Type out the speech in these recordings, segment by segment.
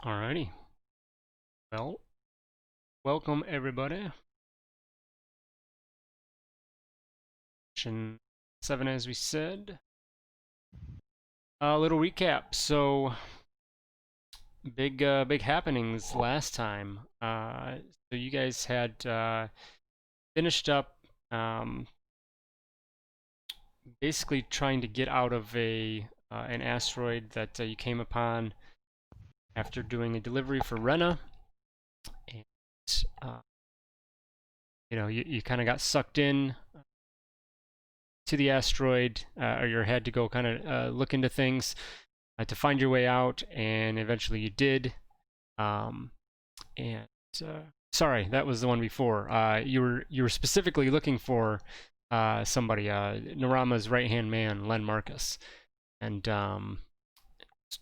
Alrighty. Well, welcome everybody. Mission 7, as we said. A little recap. So, big happenings last time. So you guys had finished up basically trying to get out of an asteroid that you came upon after doing a delivery for Rena, and you kind of got sucked in to the asteroid, or you had to go kind of look into things to find your way out, and eventually you did. And sorry, that was the one before. You were specifically looking for somebody, Narama's right-hand man, Len Marcus, and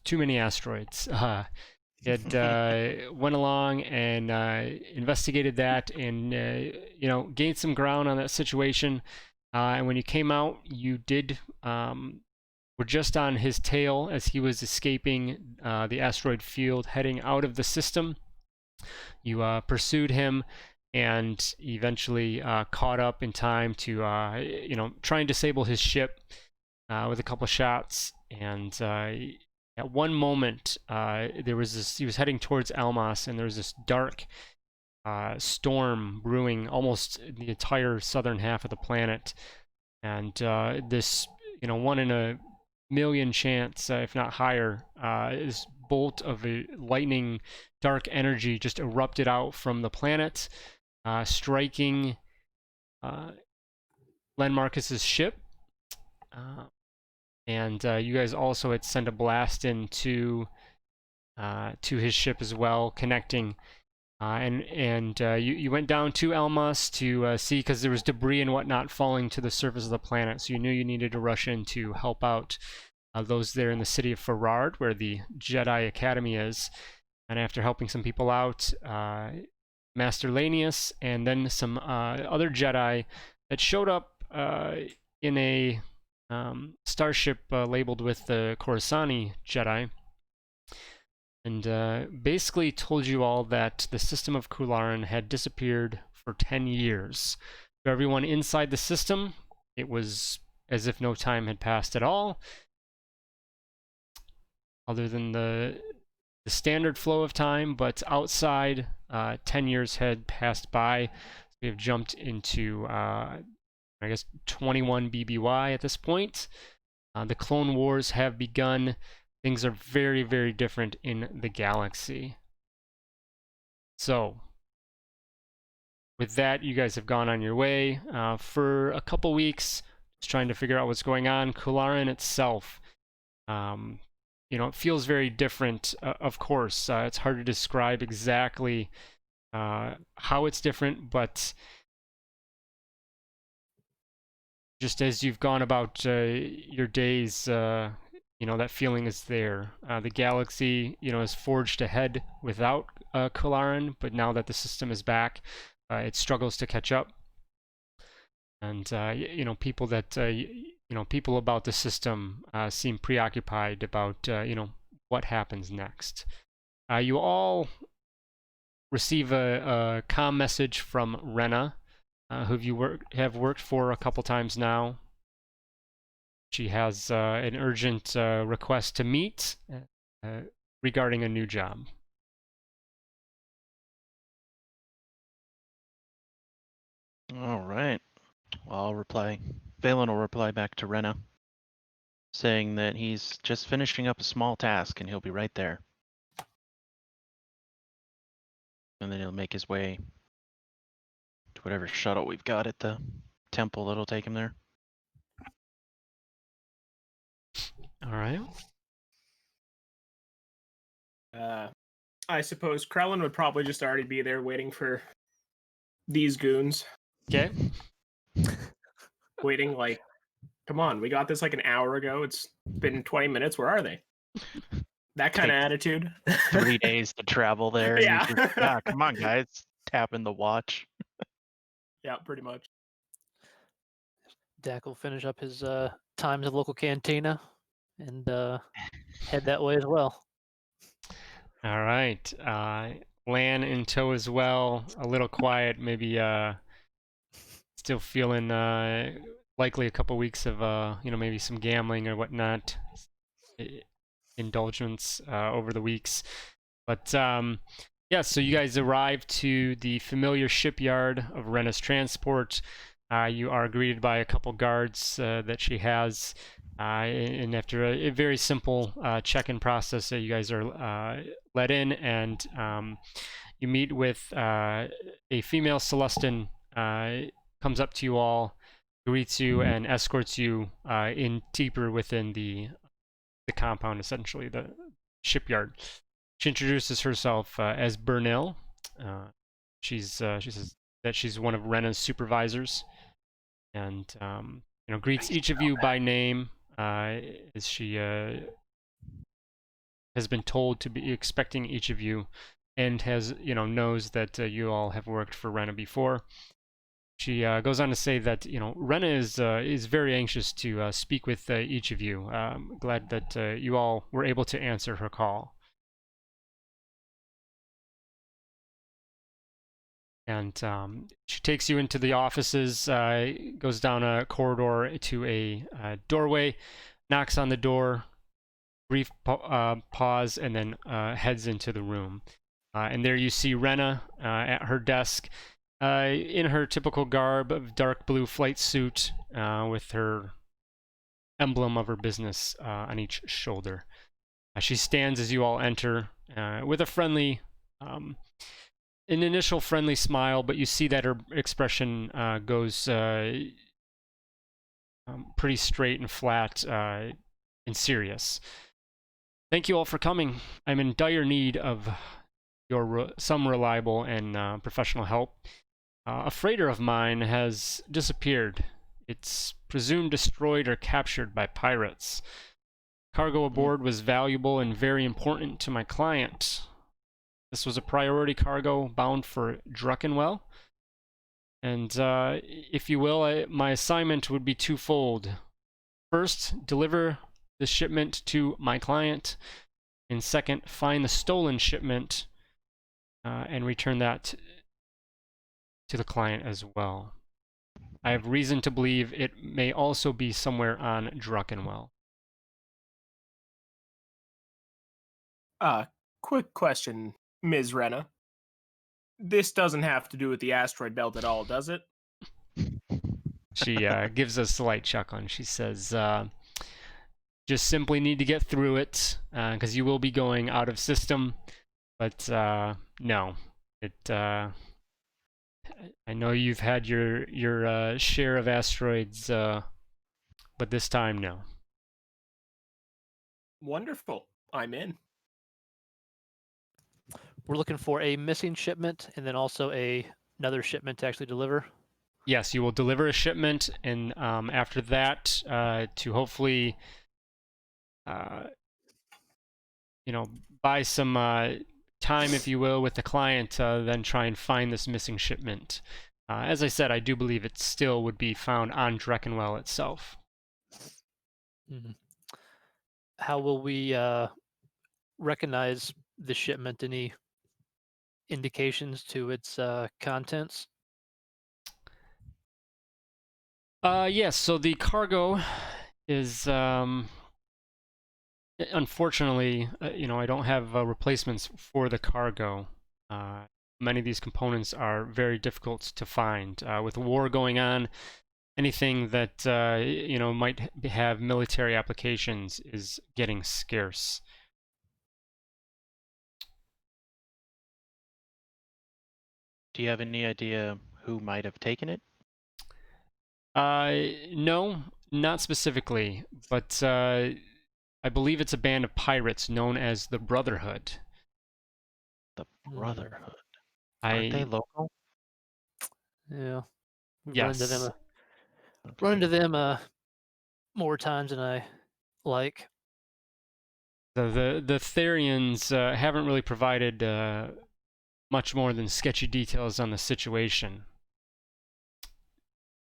too many asteroids. It went along and investigated that, and gained some ground on that situation. And when you came out, you did were just on his tail as he was escaping the asteroid field, heading out of the system. You pursued him and eventually caught up in time to try and disable his ship with a couple shots. And at one moment, there was this. He was heading towards Almas, and there was this dark storm brewing almost the entire southern half of the planet. And this, one in a million chance, if not higher, this bolt of a lightning dark energy just erupted out from the planet, striking Len Marcus's ship. And you guys also had sent a blast into to his ship as well, connecting. You went down to Almas to see, because there was debris and whatnot falling to the surface of the planet, so you knew you needed to rush in to help out those there in the city of Farard, where the Jedi Academy is. And after helping some people out, Master Lanius and then some other Jedi that showed up in a starship labeled with the Coruscani Jedi, and basically told you all that the system of Kularan had disappeared for 10 years. For everyone inside the system, it was as if no time had passed at all, other than the standard flow of time. But outside, 10 years had passed by. So we have jumped into, 21 BBY at this point. The Clone Wars have begun. Things are very, very different in the galaxy. So, with that, you guys have gone on your way for a couple weeks, just trying to figure out what's going on. Kularan itself, it feels very different, of course. It's hard to describe exactly how it's different, but just as you've gone about your days, that feeling is there. The galaxy, has forged ahead without Kularan, but now that the system is back, it struggles to catch up. And people people about the system seem preoccupied about what happens next. You all receive a comm message from Rena, who you have worked for a couple times now. She has an urgent request to meet regarding a new job. All right. Well, I'll reply. Valen will reply back to Rena, saying that he's just finishing up a small task and he'll be right there. And then he'll make his way to whatever shuttle we've got at the temple that'll take him there. All right. I suppose Krellin would probably just already be there waiting for these goons. Okay. Waiting like, come on, we got this like an hour ago. It's been 20 minutes. Where are they? That kind of attitude. 3 days to travel there. Yeah. Yeah, come on, guys. Tapping the watch. Yeah, pretty much. Dak will finish up his time at the local cantina and head that way as well. All right. Lan in tow as well. A little quiet, maybe still feeling likely a couple weeks of maybe some gambling or whatnot, indulgence over the weeks. But yeah, so you guys arrive to the familiar shipyard of Rena's Transport. You are greeted by a couple guards that she has. And after a very simple check-in process, you guys are let in, and you meet with a female Celestin. Comes up to you all, greets you, and escorts you in deeper within the compound, essentially the shipyard. She introduces herself as Burnell. She says that she's one of Rena's supervisors, and greets each of you by name, as she has been told to be expecting each of you, and has knows that you all have worked for Rena before. She goes on to say that Rena is very anxious to speak with each of you. Glad that you all were able to answer her call. And she takes you into the offices, goes down a corridor to a doorway, knocks on the door, brief pause, and then heads into the room. And there you see Rena at her desk, in her typical garb of dark blue flight suit, with her emblem of her business on each shoulder. She stands as you all enter with a friendly, an initial friendly smile, but you see that her expression goes pretty straight and flat and serious. Thank you all for coming. I'm in dire need of some reliable and professional help. A freighter of mine has disappeared. It's presumed destroyed or captured by pirates. Cargo aboard was valuable and very important to my client. This was a priority cargo bound for Druckenwell. And if you will, my assignment would be twofold. First, deliver the shipment to my client. And second, find the stolen shipment and return that to the client as well. I have reason to believe it may also be somewhere on Druckenwell. Quick question, Ms. Rena. This doesn't have to do with the asteroid belt at all, does it? She gives a slight chuckle and she says, just simply need to get through it, because you will be going out of system. But no, I know you've had your share of asteroids, but this time, no. Wonderful. I'm in. We're looking for a missing shipment and then also another shipment to actually deliver. Yes, you will deliver a shipment, and after that, to hopefully, buy some time, if you will, with the client, then try and find this missing shipment. As I said, I do believe it still would be found on Druckenwell itself. Mm-hmm. How will we recognize the shipment? Any indications to its contents? Yes, so the cargo is, unfortunately, I don't have replacements for the cargo. Many of these components are very difficult to find. With war going on, anything that might have military applications is getting scarce. Do you have any idea who might have taken it? No, not specifically, but I believe it's a band of pirates known as the Brotherhood. The Brotherhood. I Aren't they local? Yeah, we've yes. run into them more times than I like. The Therians haven't really provided much more than sketchy details on the situation.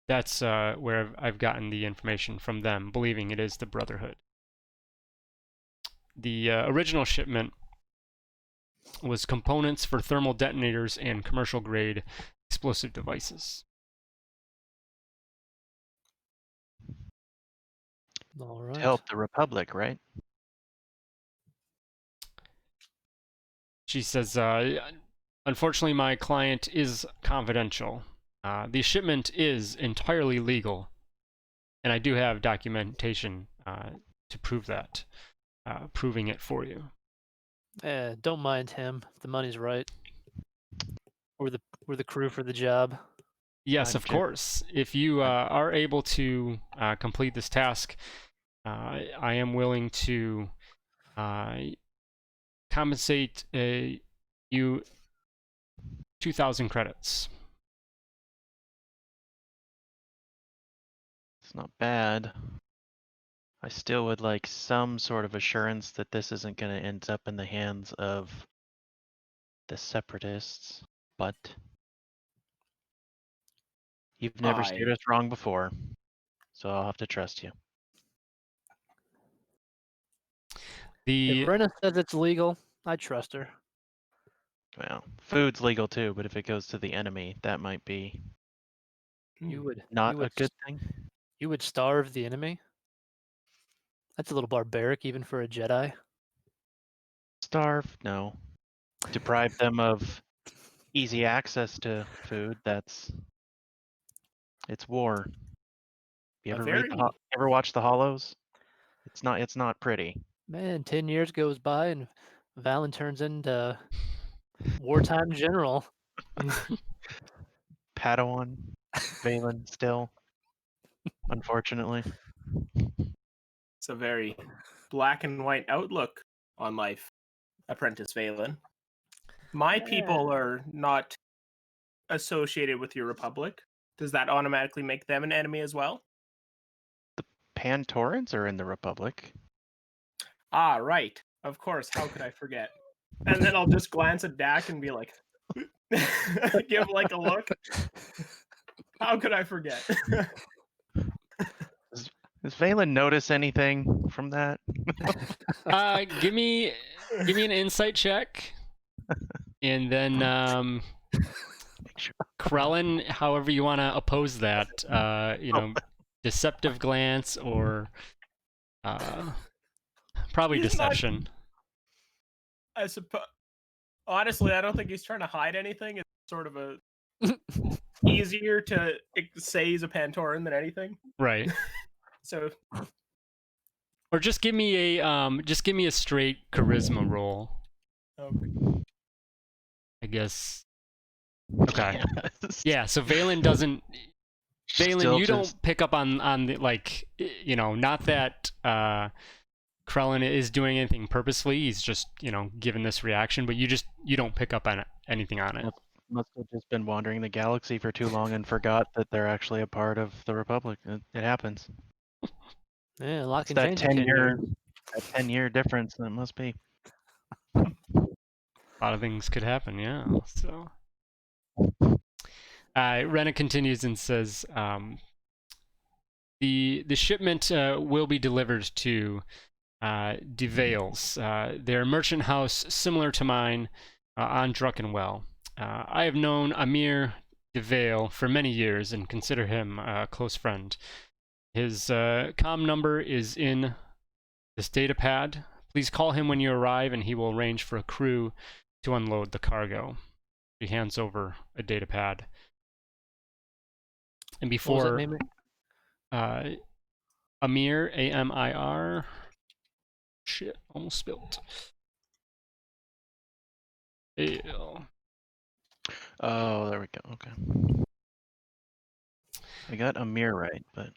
That's where I've gotten the information from them, believing it is the Brotherhood. The original shipment was components for thermal detonators and commercial grade explosive devices. All To right. help the Republic, right? She says, unfortunately, my client is confidential. The shipment is entirely legal, and I do have documentation to prove that, proving it for you. Don't mind him. The money's right. We're the crew for the job. Yes, of Object- course. If you are able to complete this task, I am willing to compensate you 2,000 credits. It's not bad. I still would like some sort of assurance that this isn't going to end up in the hands of the separatists, but you've never steered us wrong before, so I'll have to trust you. If Rena says it's legal, I trust her. Well, food's legal too, but if it goes to the enemy, that might be You would not you a would good thing. you would starve the enemy? That's a little barbaric even for a Jedi. Starve? No. Deprive them of easy access to food. It's war. You A ever very ever watch the Hollows? It's not pretty. Man, 10 years goes by and Valen turns into wartime general. Padawan, Valen still, unfortunately. It's a very black and white outlook on life, Apprentice Valen. My people are not associated with your republic. Does that automatically make them an enemy as well? Pantorans are in the Republic. Ah, right. Of course. How could I forget? And then I'll just glance at Dak and be like, give like a look. How could I forget? Does Valen notice anything from that? Give me an insight check, and then Make sure. Krellin, however you want to oppose that, deceptive glance or probably He's not- deception. I suppose. Honestly, I don't think he's trying to hide anything. It's sort of a easier to say he's a Pantoran than anything. Right. So Or just give me a straight charisma roll, okay. I guess. Okay. Yes. Yeah, so Valen doesn't. Valen, Still you just- don't pick up on the, like, not that Krellin is doing anything purposely. He's just, given this reaction, but you don't pick up on anything on it. Must have just been wandering the galaxy for too long and forgot that they're actually a part of the Republic. It happens. Yeah, a lot It's can that change in 10 years. 10-year difference that must be. A lot of things could happen, yeah. So, Rena continues and says, the shipment will be delivered to De Vale's. Their merchant house, similar to mine, on Druckenwell. I have known Amir De Vale for many years and consider him a close friend. His comm number is in this data pad. Please call him when you arrive and he will arrange for a crew to unload the cargo. He hands over a data pad. And What was that before name? Amir, Amir, shit, almost spilled. Ew. Oh, there we go. Okay. I got Amir right, but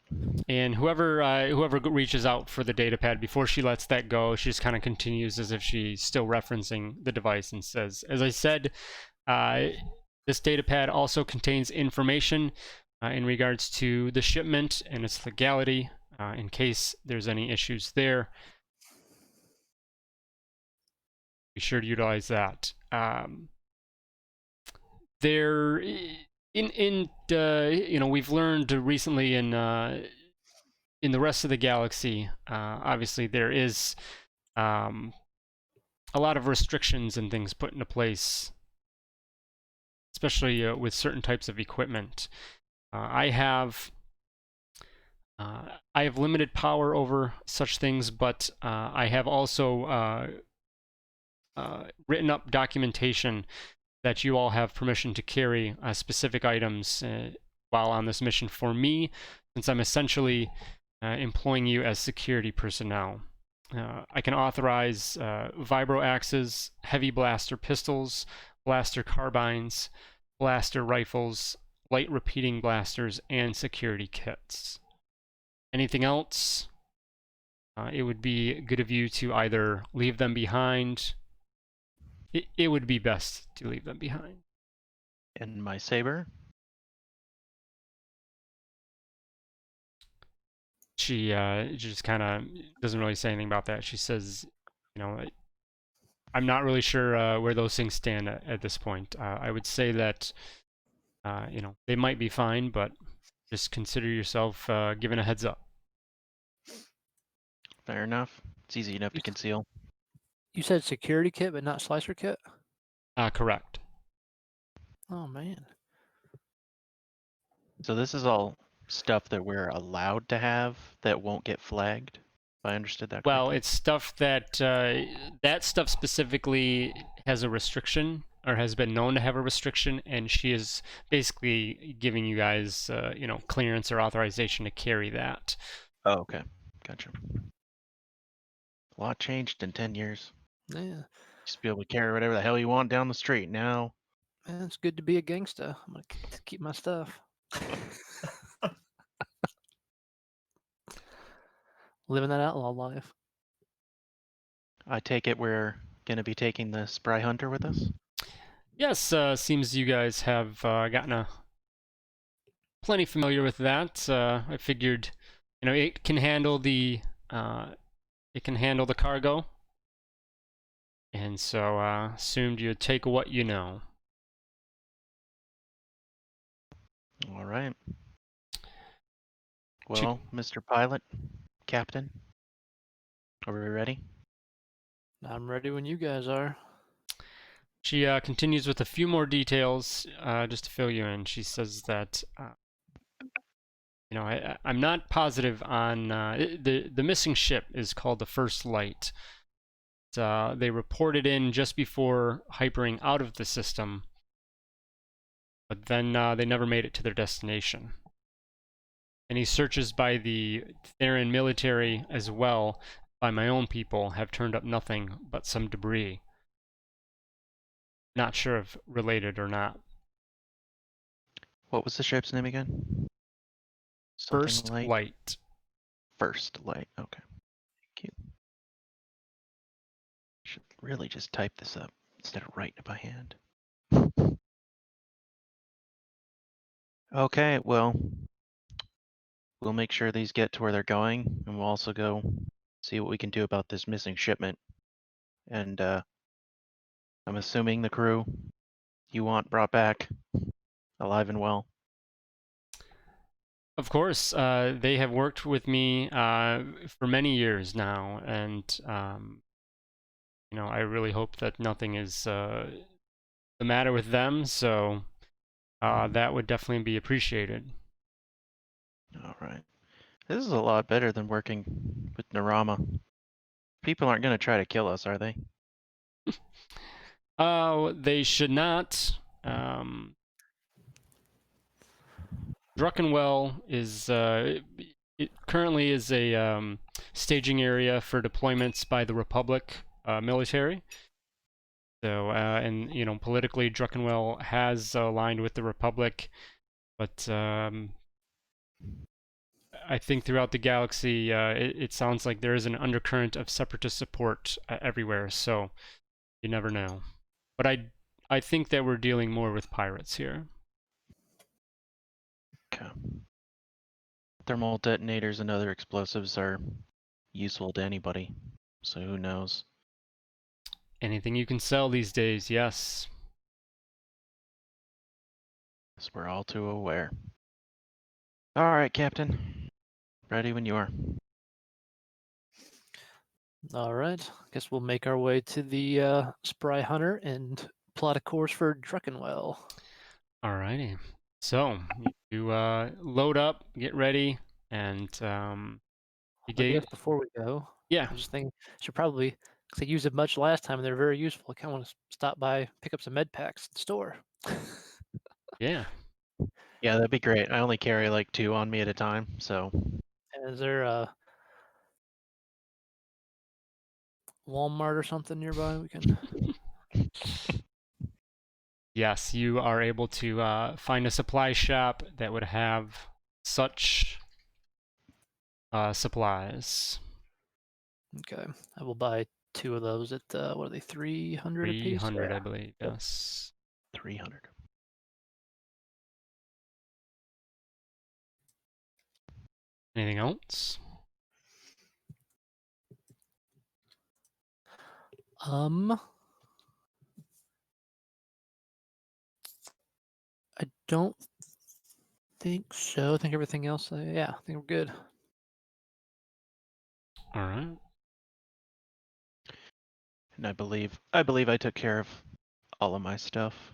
And whoever reaches out for the data pad, before she lets that go, she just kind of continues as if she's still referencing the device and says, as I said, this data pad also contains information in regards to the shipment and its legality, in case there's any issues there. Be sure to utilize that. We've learned recently in the rest of the galaxy, obviously there is a lot of restrictions and things put into place, especially with certain types of equipment. I have limited power over such things, but I have also written up documentation that you all have permission to carry specific items while on this mission for me, since I'm essentially employing you as security personnel. I can authorize vibro axes, heavy blaster pistols, blaster carbines, blaster rifles, light repeating blasters, and security kits. Anything else? It would be good of you to either leave them behind. It would be best to leave them behind. And my saber. She just kind of doesn't really say anything about that. She says, you know, I'm not really sure where those things stand at this point. I would say that, you know, they might be fine, but just consider yourself given a heads up. Fair enough. It's easy enough to conceal. You said security kit, but not slicer kit? Correct. Oh, man. So this is all stuff that we're allowed to have that won't get flagged, if I understood that Well, correctly. it's stuff that that stuff specifically has a restriction, or has been known to have a restriction, and she is basically giving you guys, you know, clearance or authorization to carry that. Oh, okay. Gotcha. A lot changed in 10 years. Yeah. Used to be able to carry whatever the hell you want down the street. Now, Man, it's good to be a gangsta. I'm going to keep my stuff. Living that outlaw life. I take it we're going to be taking the Spry Hunter with us? Yes, seems you guys have gotten plenty familiar with that. I figured, you know, it can handle the cargo, and so assumed you'd take what you know. All right. Well, Mr. Pilot, Captain, are we ready? I'm ready when you guys are. She continues with a few more details just to fill you in. She says that, you know, I'm not positive on the missing ship is called the First Light. They reported in just before hypering out of the system, but then they never made it to their destination. Any searches by the Theran military as well, by my own people, have turned up nothing but some debris. Not sure if related or not. What was the ship's name again? Something First like Light. First Light. Okay. Thank you. Should really just type this up instead of writing it by hand. Okay, well, we'll make sure these get to where they're going, and we'll also go see what we can do about this missing shipment. And I'm assuming the crew you want brought back alive and well. Of course, they have worked with me for many years now, and you know, I really hope that nothing is the matter with them. So that would definitely be appreciated. All right. This is a lot better than working with Narama. People aren't going to try to kill us, are they? They should not. Druckenwell is it currently is a staging area for deployments by the Republic military. So, and you know, politically, Druckenwell has aligned with the Republic, but I think throughout the galaxy, it sounds like there is an undercurrent of separatist support everywhere. So, you never know. But I think that we're dealing more with pirates here. Okay. Thermal detonators and other explosives are useful to anybody, so who knows? Anything you can sell these days, yes. As we're all too aware. All right, Captain. Ready when you are. All right. Guess we'll make our way to the Spry Hunter and plot a course for Druckenwell. Alrighty. So you load up, get ready, and you I get guess before we go, yeah. I was just thinking should probably, because I used it much last time and they're very useful. I kind of want to stop by, pick up some med packs at the store. Yeah. Yeah, that'd be great. I only carry like 2 on me at a time, so And is there a Walmart or something nearby we can? Yes, you are able to find a supply shop that would have such supplies. Okay, I will buy 2 of those at what are they, 300 a piece? 300, Yeah. I believe. Yes. 300. Anything else? I don't think so. I think everything else, yeah, I think we're good. All right. And I believe I took care of all of my stuff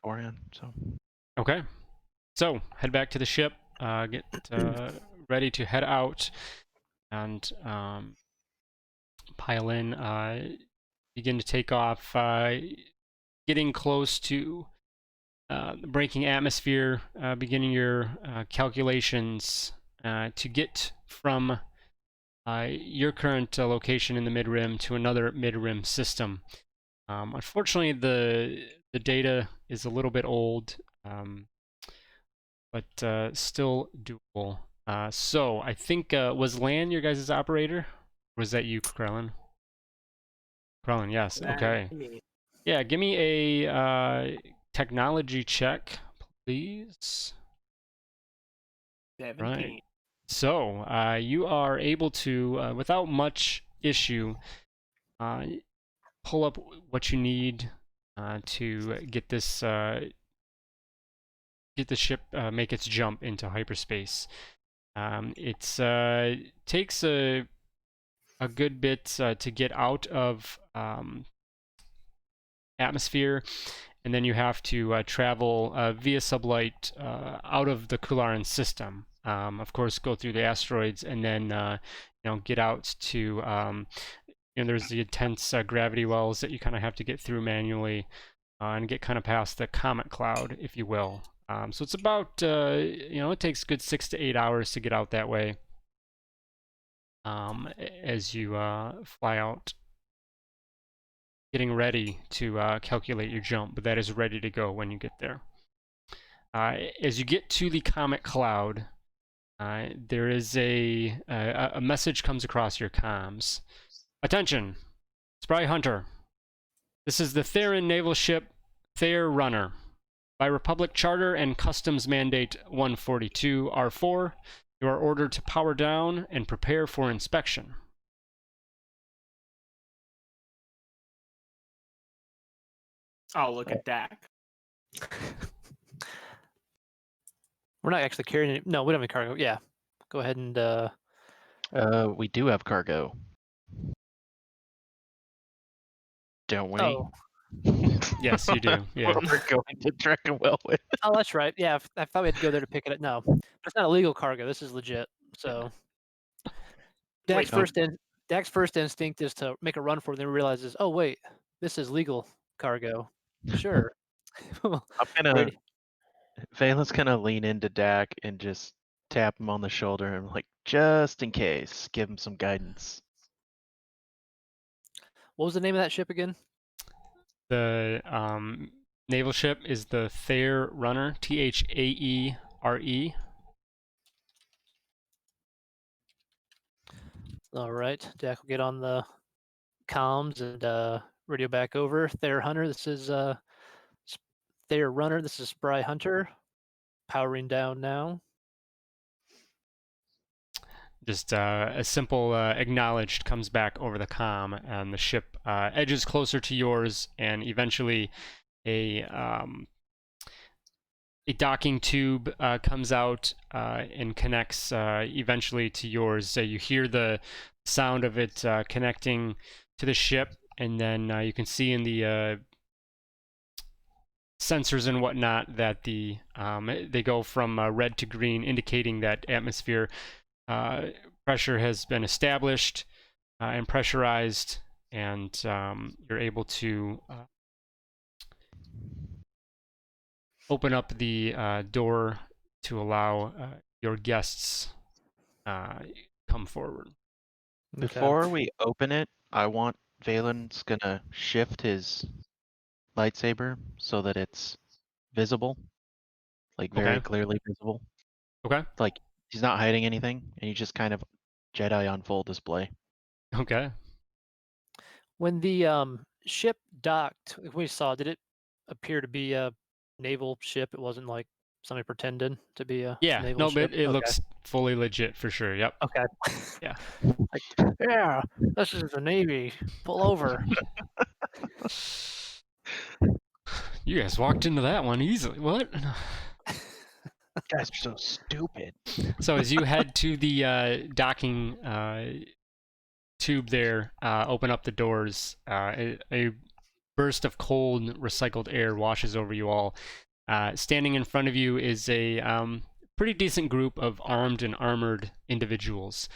beforehand. So Okay. So head back to the ship. Get ready to head out, and pile in. Begin to take off. Getting close to the breaking atmosphere. Beginning your calculations to get from your current location in the mid-rim to another mid-rim system. Unfortunately, the data is a little bit old, but still doable. So I think was Lan your guys' operator? Or was that you, Krellin? Krellin, yes. Okay. Me. Yeah, give me a technology check, please. 17. Right. So you are able to, without much issue, pull up what you need to get this get the ship make its jump into hyperspace. It's takes a good bit to get out of atmosphere, and then you have to travel via sublight out of the Kularan system. Of course, go through the asteroids, and then get out to there's the intense gravity wells that you kind of have to get through manually and get kind of past the comet cloud, if you will. So it's about it takes a good 6 to 8 hours to get out that way as you fly out, getting ready to calculate your jump, but that is ready to go when you get there. As you get to the comet cloud, there is a message comes across your comms. Attention, Spry Hunter. This is the Theron naval ship Thayer Runner. By Republic Charter and Customs Mandate 142 R4, you are ordered to power down and prepare for inspection. I'll look at Dak. We're not actually carrying any. No, we don't have any cargo. Yeah, go ahead and. we do have cargo, don't we? Oh. Yes, you do. Yeah. What we're going to Druckenwell with. Oh, that's right. Yeah, I thought we had to go there to pick it up. No, it's not illegal cargo. This is legit. So, Dak's first instinct is to make a run for it. Then realizes, oh wait, this is legal cargo. Sure. I'm gonna. Valen's gonna lean into Dak and just tap him on the shoulder and like, just in case, give him some guidance. What was the name of that ship again? The naval ship is the Thayer Runner, Thaere. All right, Dak will get on the comms and radio back over. Thayer Hunter, this is Thayer Runner. This is Spry Hunter. Powering down now. Just a simple acknowledged comes back over the comm, and the ship edges closer to yours, and eventually a docking tube comes out and connects eventually to yours. You hear the sound of it connecting to the ship, and then you can see in the sensors and whatnot that they go from red to green, indicating that atmosphere pressure has been established and pressurized, and you're able to open up the door to allow your guests come forward. Okay. Before we open it, I want Valen's gonna shift his lightsaber so that it's visible, like very Okay. clearly visible. Okay. Like he's not hiding anything, and you just kind of Jedi on full display. Okay. When the ship docked, we saw, did it appear to be a naval ship? It wasn't like somebody pretended to be a Yeah. naval No, ship? but it Okay. looks fully legit for sure. Yep. Okay. Yeah. Like, yeah, this is the Navy. Pull over. You guys walked into that one easily. What? You guys are so stupid. So as you head to the docking tube there, open up the doors, a burst of cold recycled air washes over you all. Standing in front of you is a pretty decent group of armed and armored individuals.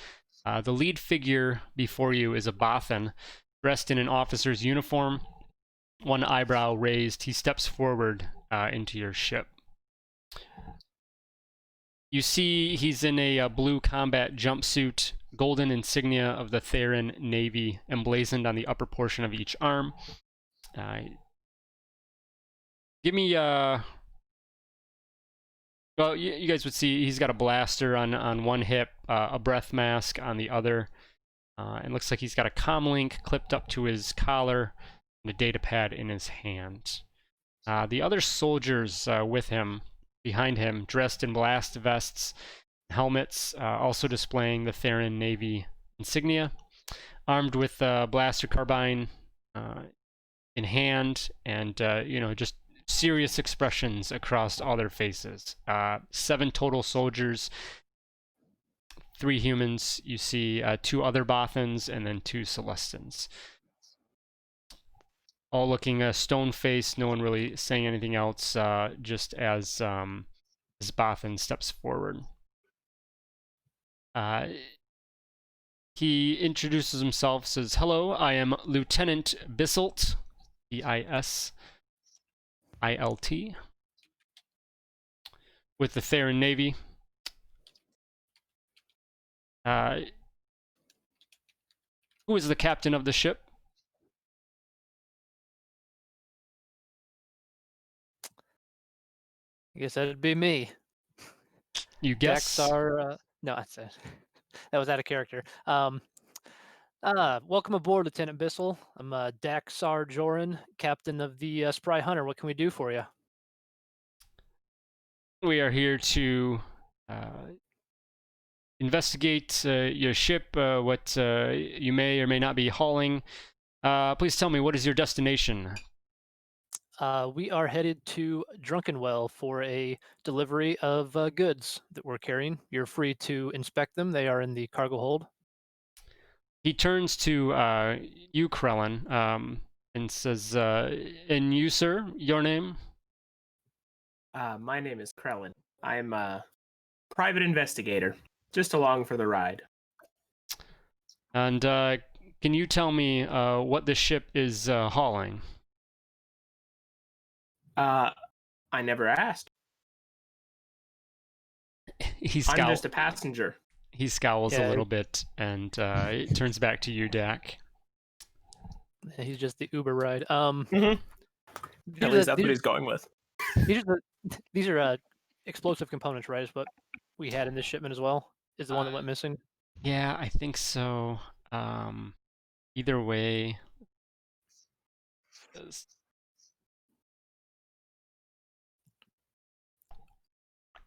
The lead figure before you is a Bothan, dressed in an officer's uniform, one eyebrow raised. He steps forward into your ship. You see he's in a blue combat jumpsuit, golden insignia of the Theran Navy emblazoned on the upper portion of each arm. Give me well, you guys would see he's got a blaster on one hip, a breath mask on the other. It looks like he's got a comlink clipped up to his collar and a data pad in his hand. The other soldiers with him, behind him, dressed in blast vests, helmets, also displaying the Theran Navy insignia, armed with a blaster carbine in hand, and just serious expressions across all their faces. 7 total soldiers, 3 humans. You see 2 other Bothans and then 2 Celestins. All looking stone-faced, no one really saying anything else, just as Bothan steps forward. He introduces himself, says, "Hello, I am Lieutenant Biselt, Biselt, with the Theran Navy. Who is the captain of the ship?" I guess that'd be me. You guess? Daxar, no, that's it. That was out of character. Welcome aboard, Lieutenant Bissell. I'm Daxar Joran, captain of the Spry Hunter. What can we do for you? We are here to investigate your ship, what you may or may not be hauling. Please tell me, what is your destination? We are headed to Drunkenwell for a delivery of goods that we're carrying. You're free to inspect them. They are in the cargo hold. He turns to you, Krellin, and says, "And you, sir, your name?" My name is Krellin. I'm a private investigator, just along for the ride. And can you tell me what the ship is hauling? I never asked. I'm just a passenger. He scowls Yeah. a little bit and it turns back to you, Dak. He's just the Uber ride. At least that's what he's going with. These are explosive components, right? Is what we had in this shipment as well? Is the one that went missing? Yeah, I think so. Either way.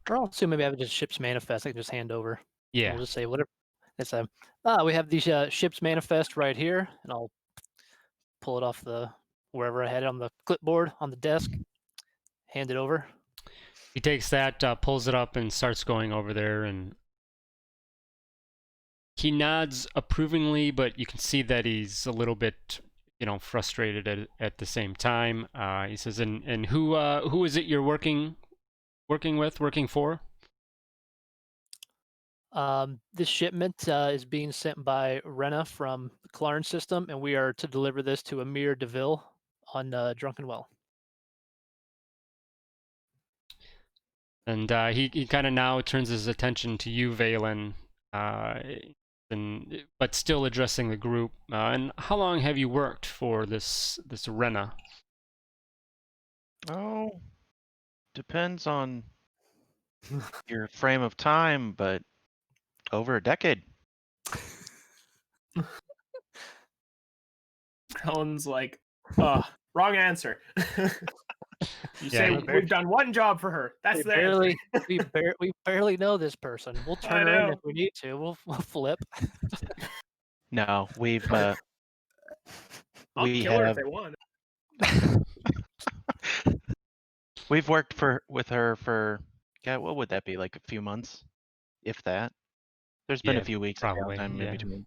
Or I'll assume maybe I have just ship's manifest. I can just hand over. Yeah. We'll just say whatever. It's we have these ship's manifest right here, and I'll pull it off the wherever I had it on the clipboard on the desk. Hand it over. He takes that, pulls it up, and starts going over there. And he nods approvingly, but you can see that he's a little bit, frustrated at the same time. He says, "And who is it you're working for?" This shipment is being sent by Rena from the Clarence system, and we are to deliver this to Amir DeVille on Drunken Well. And he kind of now turns his attention to you, Valen, but still addressing the group. And how long have you worked for this Rena? Oh, depends on your frame of time, but over a decade. Crone's like, wrong answer. You Yeah, say we've done one job for her. That's the answer. we barely know this person. We'll turn her in if we need to. We'll flip. No, we've I'll we kill her if have they want. we've worked with her for, yeah, what would that be, like a few months, if that. There's been a Yeah, few weeks of probably, downtime in yeah. between.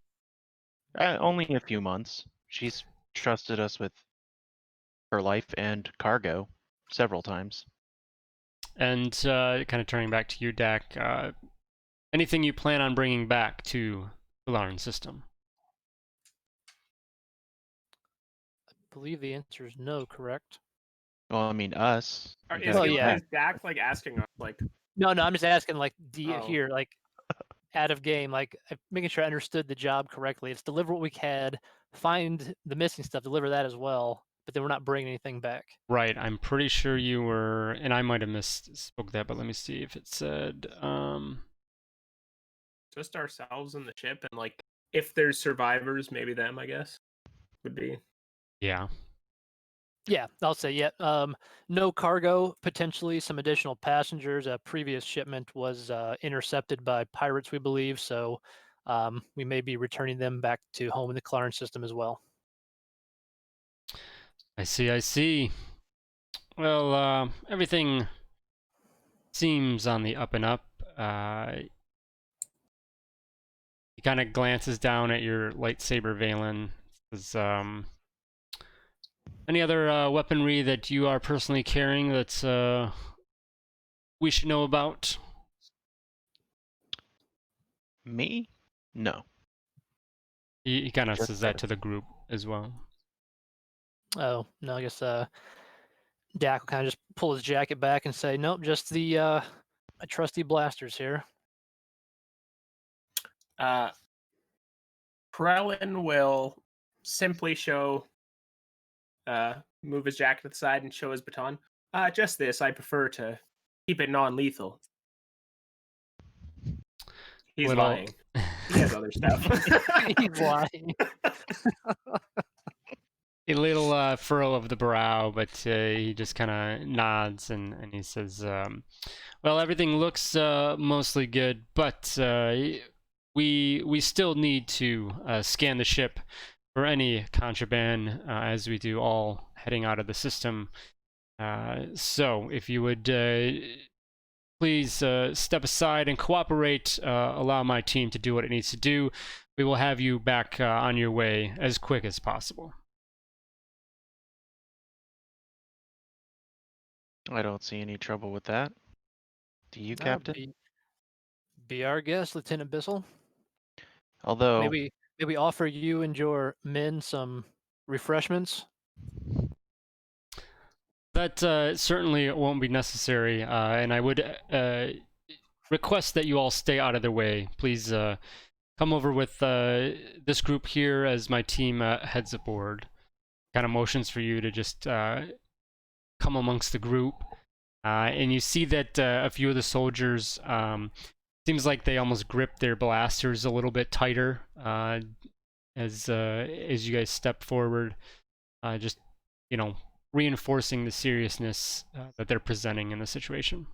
Only a few months. She's trusted us with her life and cargo several times. And kind of turning back to you, Dak, anything you plan on bringing back to the Larn system? I believe the answer is no, correct? Well, I mean, us. we Is, gotta Well, get yeah. is Dak like asking us like, No, I'm just asking, like, Oh. here, like, out of game, like, making sure I understood the job correctly. It's deliver what we had, find the missing stuff, deliver that as well, but then we're not bringing anything back. Right, I'm pretty sure you were, and I might have misspoke that, but let me see if it said, just ourselves in the ship, and like if there's survivors, maybe them, I guess, would be. yeah. Yeah, I'll say yeah. No cargo, potentially some additional passengers. A previous shipment was intercepted by pirates, we believe, so we may be returning them back to home in the Clarence system as well. I see. Well, everything seems on the up and up. He kind of glances down at your lightsaber, Valen. Says, any other weaponry that you are personally carrying that we should know about? Me? No. He kind of Just says that to the group as well. Oh, no, I guess Dak will kind of just pull his jacket back and say, nope, just the my trusty blasters here. Krellin will simply move his jacket to the side and show his baton. Just this. I prefer to keep it non-lethal. He's lying. He has other stuff. He's lying. A little furrow of the brow, but he just kind of nods and he says, well, everything looks mostly good, but we still need to scan the ship for any contraband as we do all heading out of the system. So if you would please step aside and cooperate, allow my team to do what it needs to do, we will have you back on your way as quick as possible. I don't see any trouble with that. Do you, Captain? Be our guest, Lieutenant Bissell. Although Maybe offer you and your men some refreshments. That certainly won't be necessary, and I would request that you all stay out of their way. Please come over with this group here as my team heads aboard. Kind of motions for you to just come amongst the group. And you see that a few of the soldiers, seems like they almost grip their blasters a little bit tighter as you guys step forward. Just, reinforcing the seriousness that they're presenting in the situation.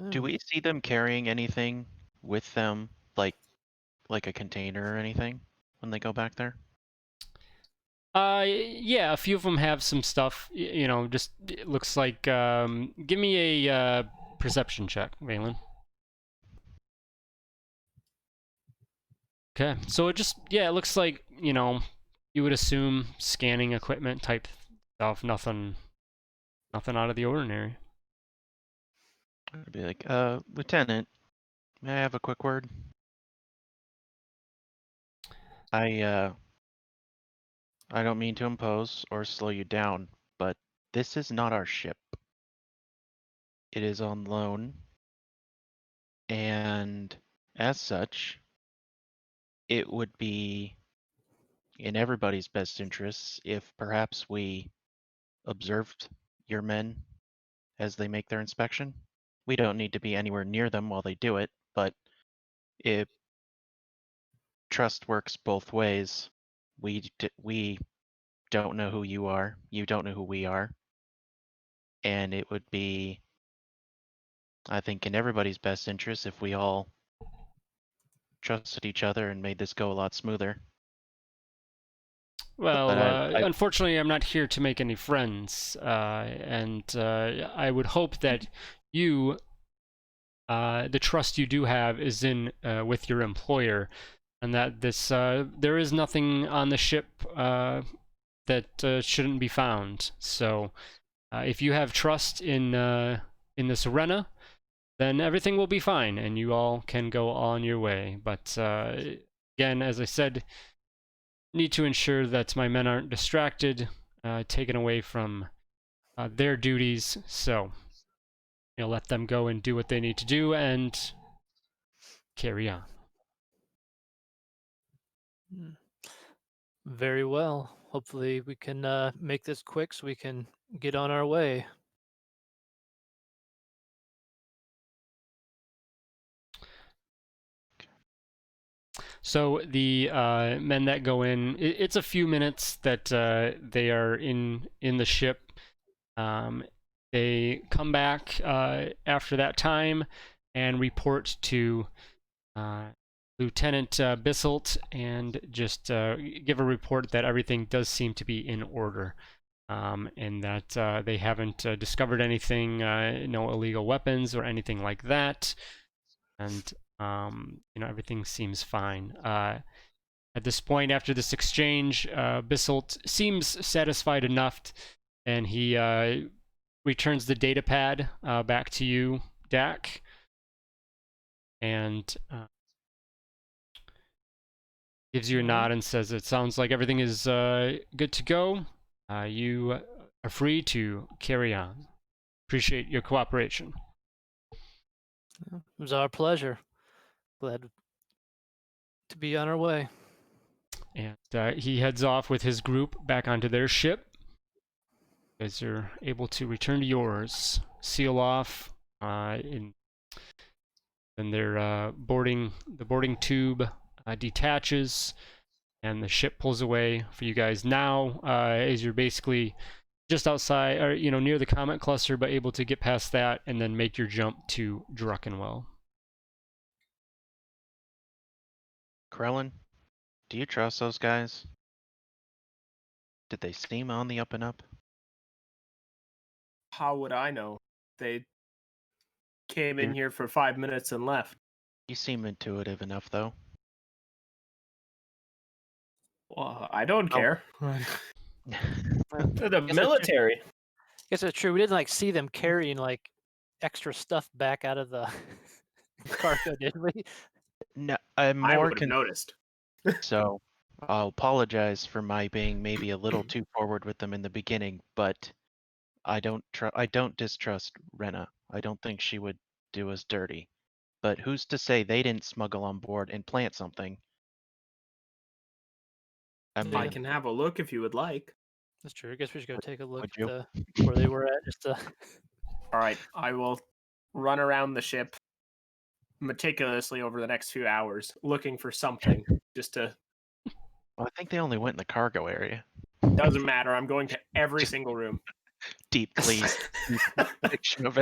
do we see them carrying anything with them, like a container or anything, when they go back there? Yeah, a few of them have some stuff. Just it looks like. Give me a perception check, Valen. Okay, so it just, yeah, it looks like, you would assume scanning equipment type stuff, nothing out of the ordinary. I'd be like, Lieutenant, may I have a quick word? I don't mean to impose or slow you down, but this is not our ship. It is on loan, and as such, it would be in everybody's best interests if perhaps we observed your men as they make their inspection. We don't need to be anywhere near them while they do it, but if trust works both ways, we don't know who you are, you don't know who we are, and it would be, I think, in everybody's best interest if we all trusted each other and made this go a lot smoother. Well, But unfortunately, I'm not here to make any friends, and I would hope that you, the trust you do have, is in with your employer, and that there is nothing on the ship that shouldn't be found. So, if you have trust in this arena, then everything will be fine, and you all can go on your way. But again, as I said, need to ensure that my men aren't distracted, taken away from their duties. So, let them go and do what they need to do and carry on. Very well. Hopefully we can make this quick so we can get on our way. So the men that go in, it's a few minutes that they are in the ship. They come back after that time and report to Lieutenant Bisselt and just give a report that everything does seem to be in order, and that they haven't discovered anything, no illegal weapons or anything like that, and everything seems fine. At this point, after this exchange, Bisselt seems satisfied enough, and he returns the data pad back to you, Dak, and gives you a nod and says, "It sounds like everything is good to go. You are free to carry on. Appreciate your cooperation." It was our pleasure. Glad to be on our way. And he heads off with his group back onto their ship. You guys are able to return to yours, seal off, and then their the boarding tube detaches, and the ship pulls away for you guys now, as you're basically just outside, or near the comet cluster, but able to get past that and then make your jump to Druckenwell. Krellin, do you trust those guys? Did they seem on the up and up? How would I know? They came in here for 5 minutes and left. You seem intuitive enough, though. Well, I don't care. The Guess military. Guess it's true. We didn't see them carrying extra stuff back out of the cargo, did we? No, I'm I more would have noticed. So I'll apologize for my being maybe a little too forward with them in the beginning, but I don't distrust Rena. I don't think she would do us dirty. But who's to say they didn't smuggle on board and plant something? I I mean, can have a look if you would like. That's true. I guess we should go take a look would at you? where they were at. Just to... All right, I will run around the ship meticulously over the next few hours looking for something just to. Well, I think they only went in the cargo area. Doesn't matter. I'm going to every single room. Deep clean section of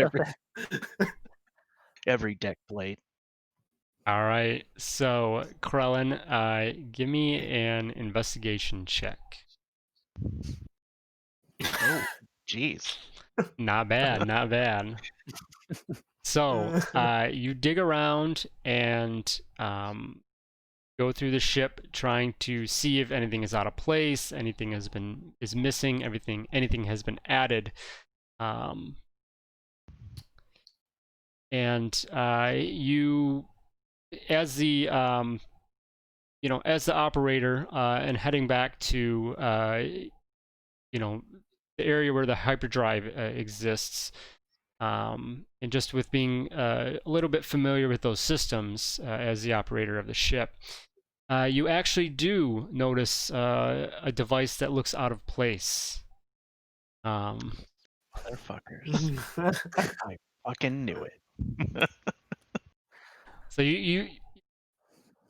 every deck plate. All right, so Krellin, give me an investigation check. Oh, jeez. Not bad, not bad. So, you dig around and go through the ship, trying to see if anything is out of place, anything is missing, anything has been added. And you, as the as the operator, and heading back to the area where the hyperdrive exists, and just with being a little bit familiar with those systems as the operator of the ship, you actually do notice a device that looks out of place. Motherfuckers. I fucking knew it. So you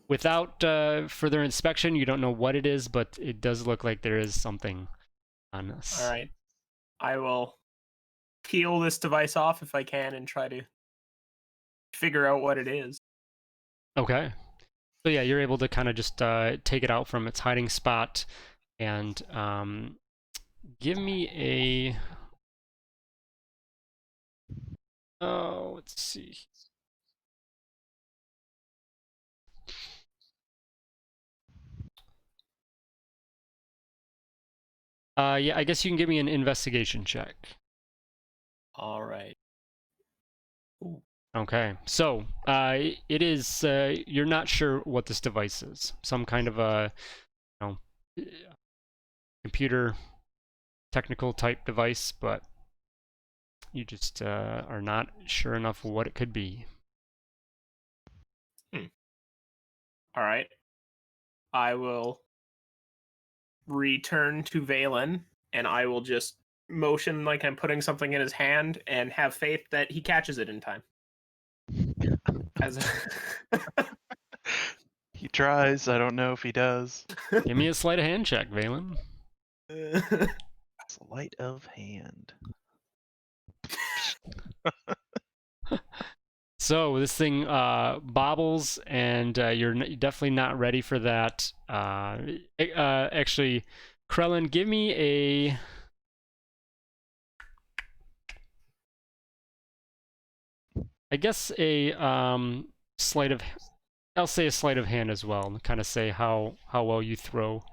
without further inspection, you don't know what it is, but it does look like there is something on this. All right. I will peel this device off if I can and try to figure out what it is. Okay. So yeah, you're able to kind of just take it out from its hiding spot, and give me a... Oh, let's see. Yeah, I guess you can give me an investigation check. All right. Ooh. Okay, so it is, you're not sure what this device is. Some kind of a, computer technical type device, but you just are not sure enough what it could be. All right. I will return to Valen, and I will just motion like I'm putting something in his hand and have faith that he catches it in time. He tries. I don't know if he does. Give me a sleight of hand check, Valen. Sleight of hand. So this thing bobbles, and you're definitely not ready for that. Actually, Krellin, give me I guess a sleight of... I'll say a sleight of hand as well, and kind of say how well you throw.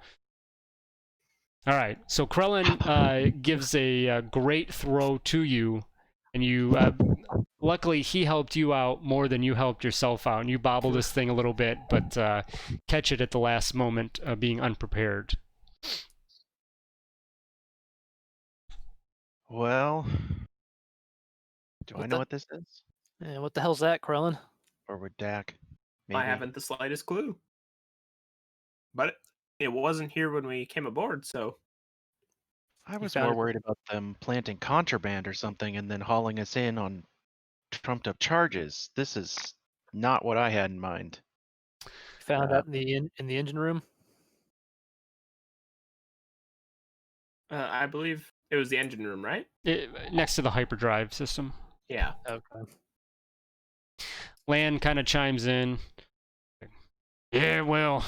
All right, so Krellin gives a great throw to you, and you luckily he helped you out more than you helped yourself out, and you bobble this thing a little bit, but catch it at the last moment, being unprepared. Well, do I What know the- what this is? Yeah, what the hell's that, Krellin? Or would Dak? Maybe. I haven't the slightest clue. But it wasn't here when we came aboard, so... I was found more it- worried about them planting contraband or something and then hauling us in on trumped up charges. This is not what I had in mind. Found that in the engine room. I believe it was the engine room, right? Next to the hyperdrive system. Yeah. Okay. Lan kind of chimes in. Yeah, well,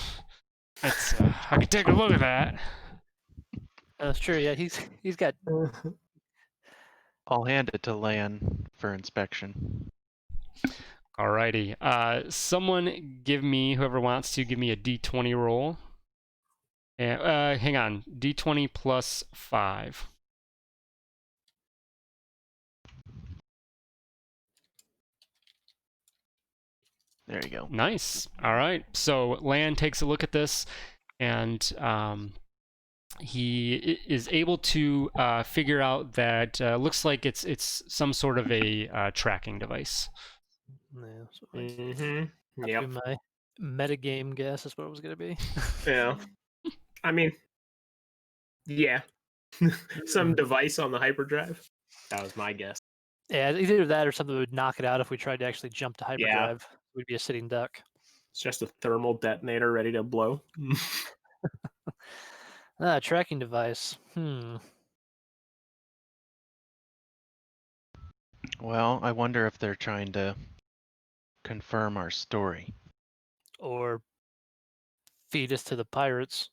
that's I could take a look at that. That's true. Yeah, he's got. I'll hand it to Lan for inspection. Alrighty. Someone give me, whoever wants to, give me a d20 roll. And, hang on. d20 plus 5. There you go. Nice. All right. So Lan takes a look at this, and he is able to figure out that looks like it's some sort of a tracking device. Yeah, so Mm-hmm. yeah. My metagame guess is what it was going to be. Yeah. I mean, yeah. Some device on the hyperdrive. That was my guess. Yeah, either that or something that would knock it out if we tried to actually jump to hyperdrive. Yeah. We'd be a sitting duck. It's just a thermal detonator ready to blow. Tracking device. Well, I wonder if they're trying to confirm our story. Or feed us to the pirates.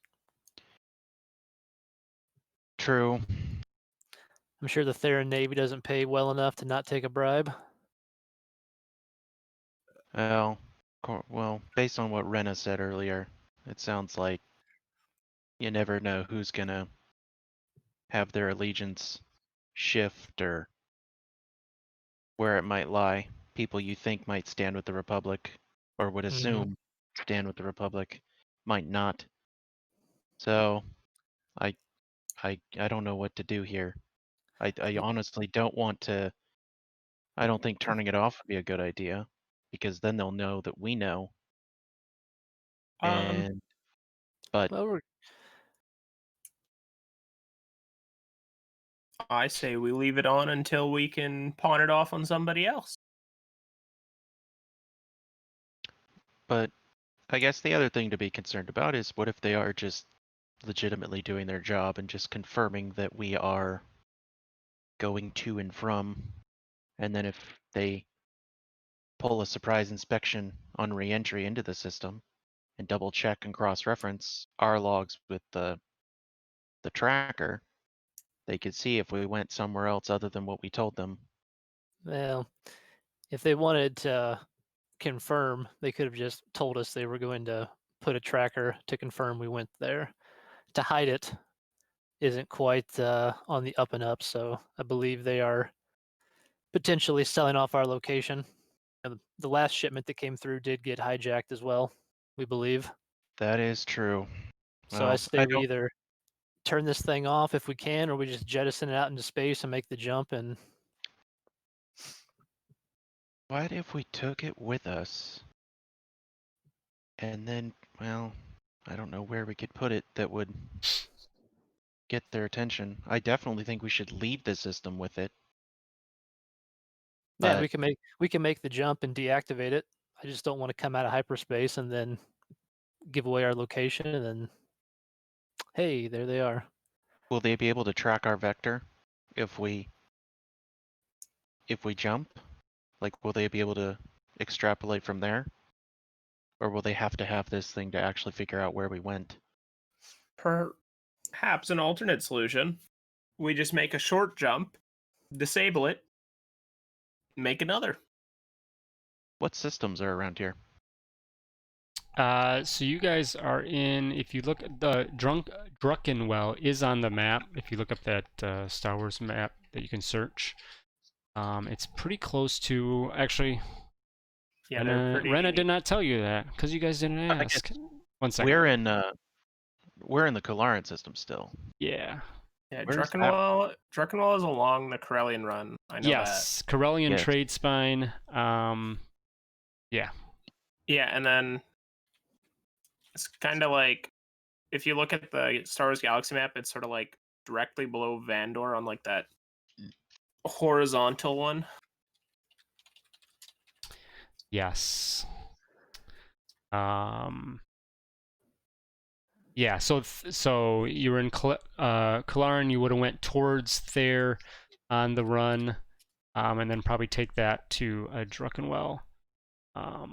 True. I'm sure the Theran Navy doesn't pay well enough to not take a bribe. Well, Well, based on what Rena said earlier, it sounds like you never know who's gonna have their allegiance shift or where it might lie. People you think might stand with the Republic, or would assume stand with the Republic, might not. So, I I don't know what to do here. I honestly don't want to. I don't think turning it off would be a good idea, because then they'll know that we know. Um, And but Well, I say we leave it on until we can pawn it off on somebody else. but I guess the other thing to be concerned about is what if they are just legitimately doing their job and just confirming that we are going to and from, and then if they pull a surprise inspection on re-entry into the system and double check and cross-reference our logs with the tracker, they could see if we went somewhere else other than what we told them. well, if they wanted to confirm, they could have just told us they were going to put a tracker to confirm we went there. To hide it isn't quite on the up and up, so I believe they are potentially selling off our location. And the last shipment that came through did get hijacked as well, we believe. That is true. So I Well, say I we don't. either turn this thing off if we can, or we just jettison it out into space and make the jump. And What if we took it with us? And then, well, I don't know where we could put it that would get their attention. I definitely think we should leave the system with it. yeah, But we can make the jump and deactivate it. I just don't want to come out of hyperspace and then give away our location and then hey, there they are. will they be able to track our vector if we jump? Like, will they be able to extrapolate from there? Or will they have to have this thing to actually figure out where we went? Perhaps an alternate solution. We just make a short jump, disable it, make another. What systems are around here? So you guys are in, if you look at the Druckenwell is on the map. If you look up that Star Wars map that you can search, it's pretty close to, actually, Yeah, they're pretty. Rena did not tell you that because you guys didn't I guess ask. One second. we're in the Kalaran system still. Yeah. Yeah, Where's that? Druckenwell is along the Corellian Run. I know Yes, Corellian Yes. trade spine. Yeah. that. Yeah, and then it's kind of like if you look at the Star Wars Galaxy map, it's sort of like directly below Vandor on like that horizontal one. Yes. Yeah, so you were in Kalaran, you would have went towards there on the run, and then probably take that to Druckenwell. I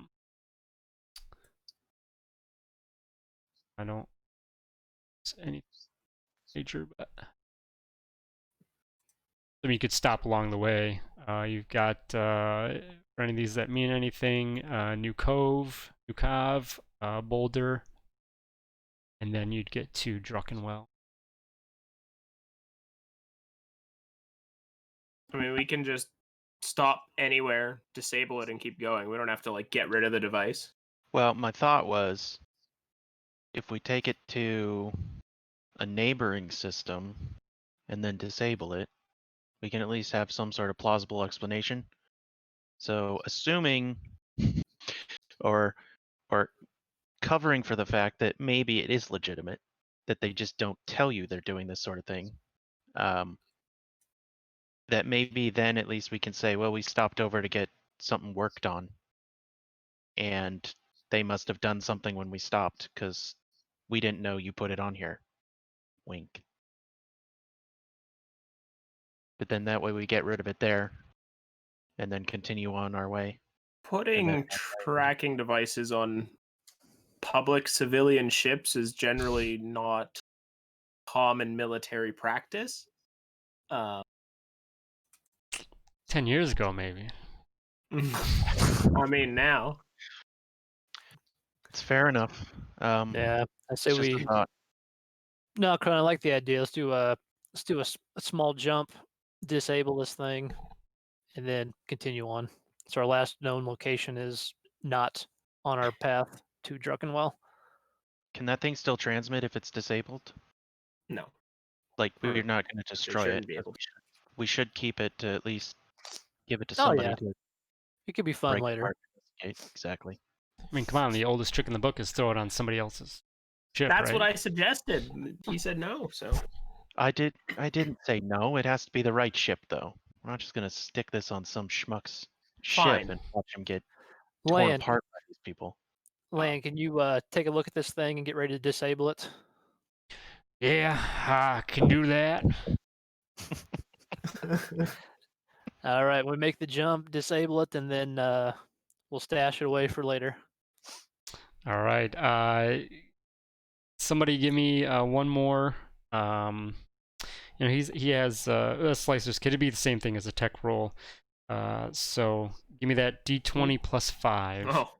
don't any major, but I mean, you could stop along the way. You've got for any of these that mean anything, New Cove, Boulder, and then you'd get to Druckenwell. I mean, we can just stop anywhere, disable it, and keep going. We don't have to like get rid of the device. Well, my thought was if we take it to a neighboring system and then disable it, we can at least have some sort of plausible explanation. So assuming or covering for the fact that maybe it is legitimate, that they just don't tell you they're doing this sort of thing, that maybe then at least we can say, well, we stopped over to get something worked on, and they must have done something when we stopped because we didn't know you put it on here. Wink. But then that way we get rid of it there and then continue on our way. Putting tracking devices on public civilian ships is generally not common military practice. 10 years ago, maybe. I mean, now. It's fair enough. Yeah, I say It's just a we. thought. No, Crown, I like the idea. Let's do a a small jump, disable this thing, and then continue on. So our last known location is not on our path to Druckenwell. Can that thing still transmit if it's disabled? No, Like, we're Hmm. not going to it destroy it. shouldn't be But able to. we should keep it to at least give it to Oh somebody yeah, to it could be fun break later. apart. Exactly. I mean, come on, the oldest trick in the book is throw it on somebody else's ship, That's right? what I suggested. He said no. So I didn't say no. It has to be the right ship, though. We're not just gonna stick this on some schmuck's ship Fine. and watch him get torn Land, apart by these people. Land, can you take a look at this thing and get ready to disable it? Yeah, I can do that. All right, we make the jump, disable it, and then we'll stash it away for later. All right. Somebody give me one more. He has a slicer's kit. It'd be the same thing as a tech roll. So give me that D20 plus 5. oh,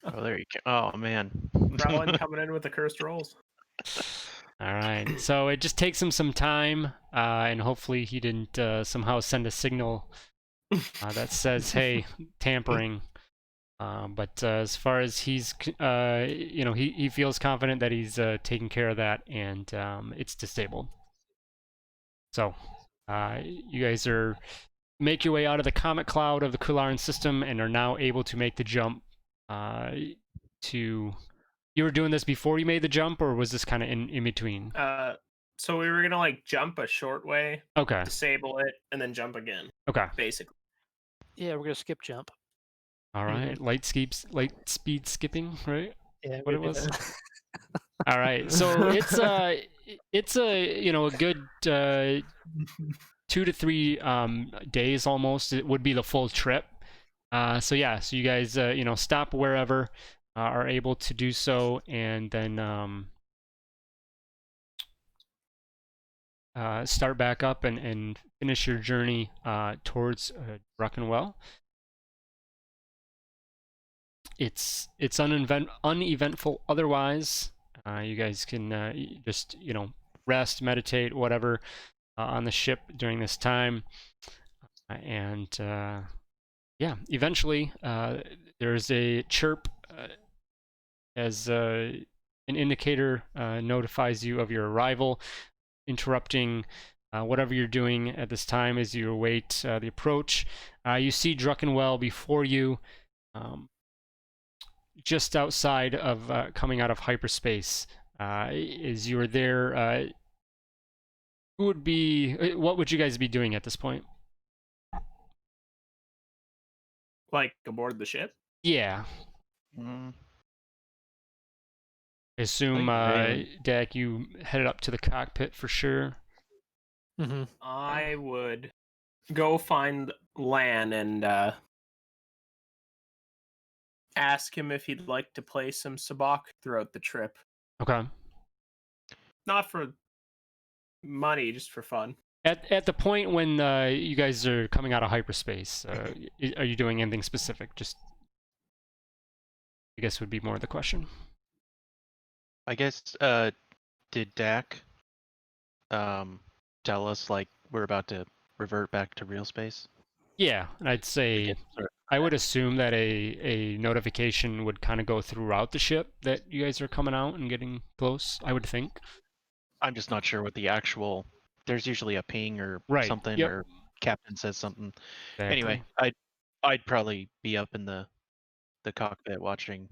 Oh, there you go. Oh man. Krellin coming in with the cursed rolls. All right. So it just takes him some time, and hopefully he didn't somehow send a signal that says, "Hey, tampering." But as far as he's, he feels confident that he's taking care of that, and it's disabled. So you guys make your way out of the comet cloud of the Kularan system and are now able to make the jump to. You were doing this before you made the jump, or was this kind of in between? So we were gonna like jump a short way, Okay. disable it, and then jump again. Okay. Basically. Yeah, we're gonna skip jump. All right. Light speed skipping, right? Yeah, What it we do was? that. All right. So it's a good 2 to 3 days almost. It would be the full trip. So yeah, so you guys stop wherever are able to do so, and then start back up and finish your journey towards Druckenwell. It's uneventful otherwise. You guys can just rest, meditate, whatever on the ship during this time, and yeah, eventually there's a chirp as an indicator notifies you of your arrival, interrupting whatever you're doing at this time as you await the approach. You see Druckenwell before you, just outside of coming out of hyperspace. As you are there, what would you guys be doing at this point? Like aboard the ship? Yeah. Mm, I assume, Dak, you headed up to the cockpit for sure. Mm-hmm. I would go find Lan and ask him if he'd like to play some sabacc throughout the trip. Okay. Not for money, just for fun. At the point when you guys are coming out of hyperspace, are you doing anything specific? Just, I guess would be more the question. I guess did Dak tell us like we're about to revert back to real space? Yeah, I'd say I would assume that a notification would kind of go throughout the ship that you guys are coming out and getting close. I would think. I'm just not sure what the actual. There's usually a ping or something, Yep. or captain says something. Exactly. Anyway, I'd probably be up in the cockpit watching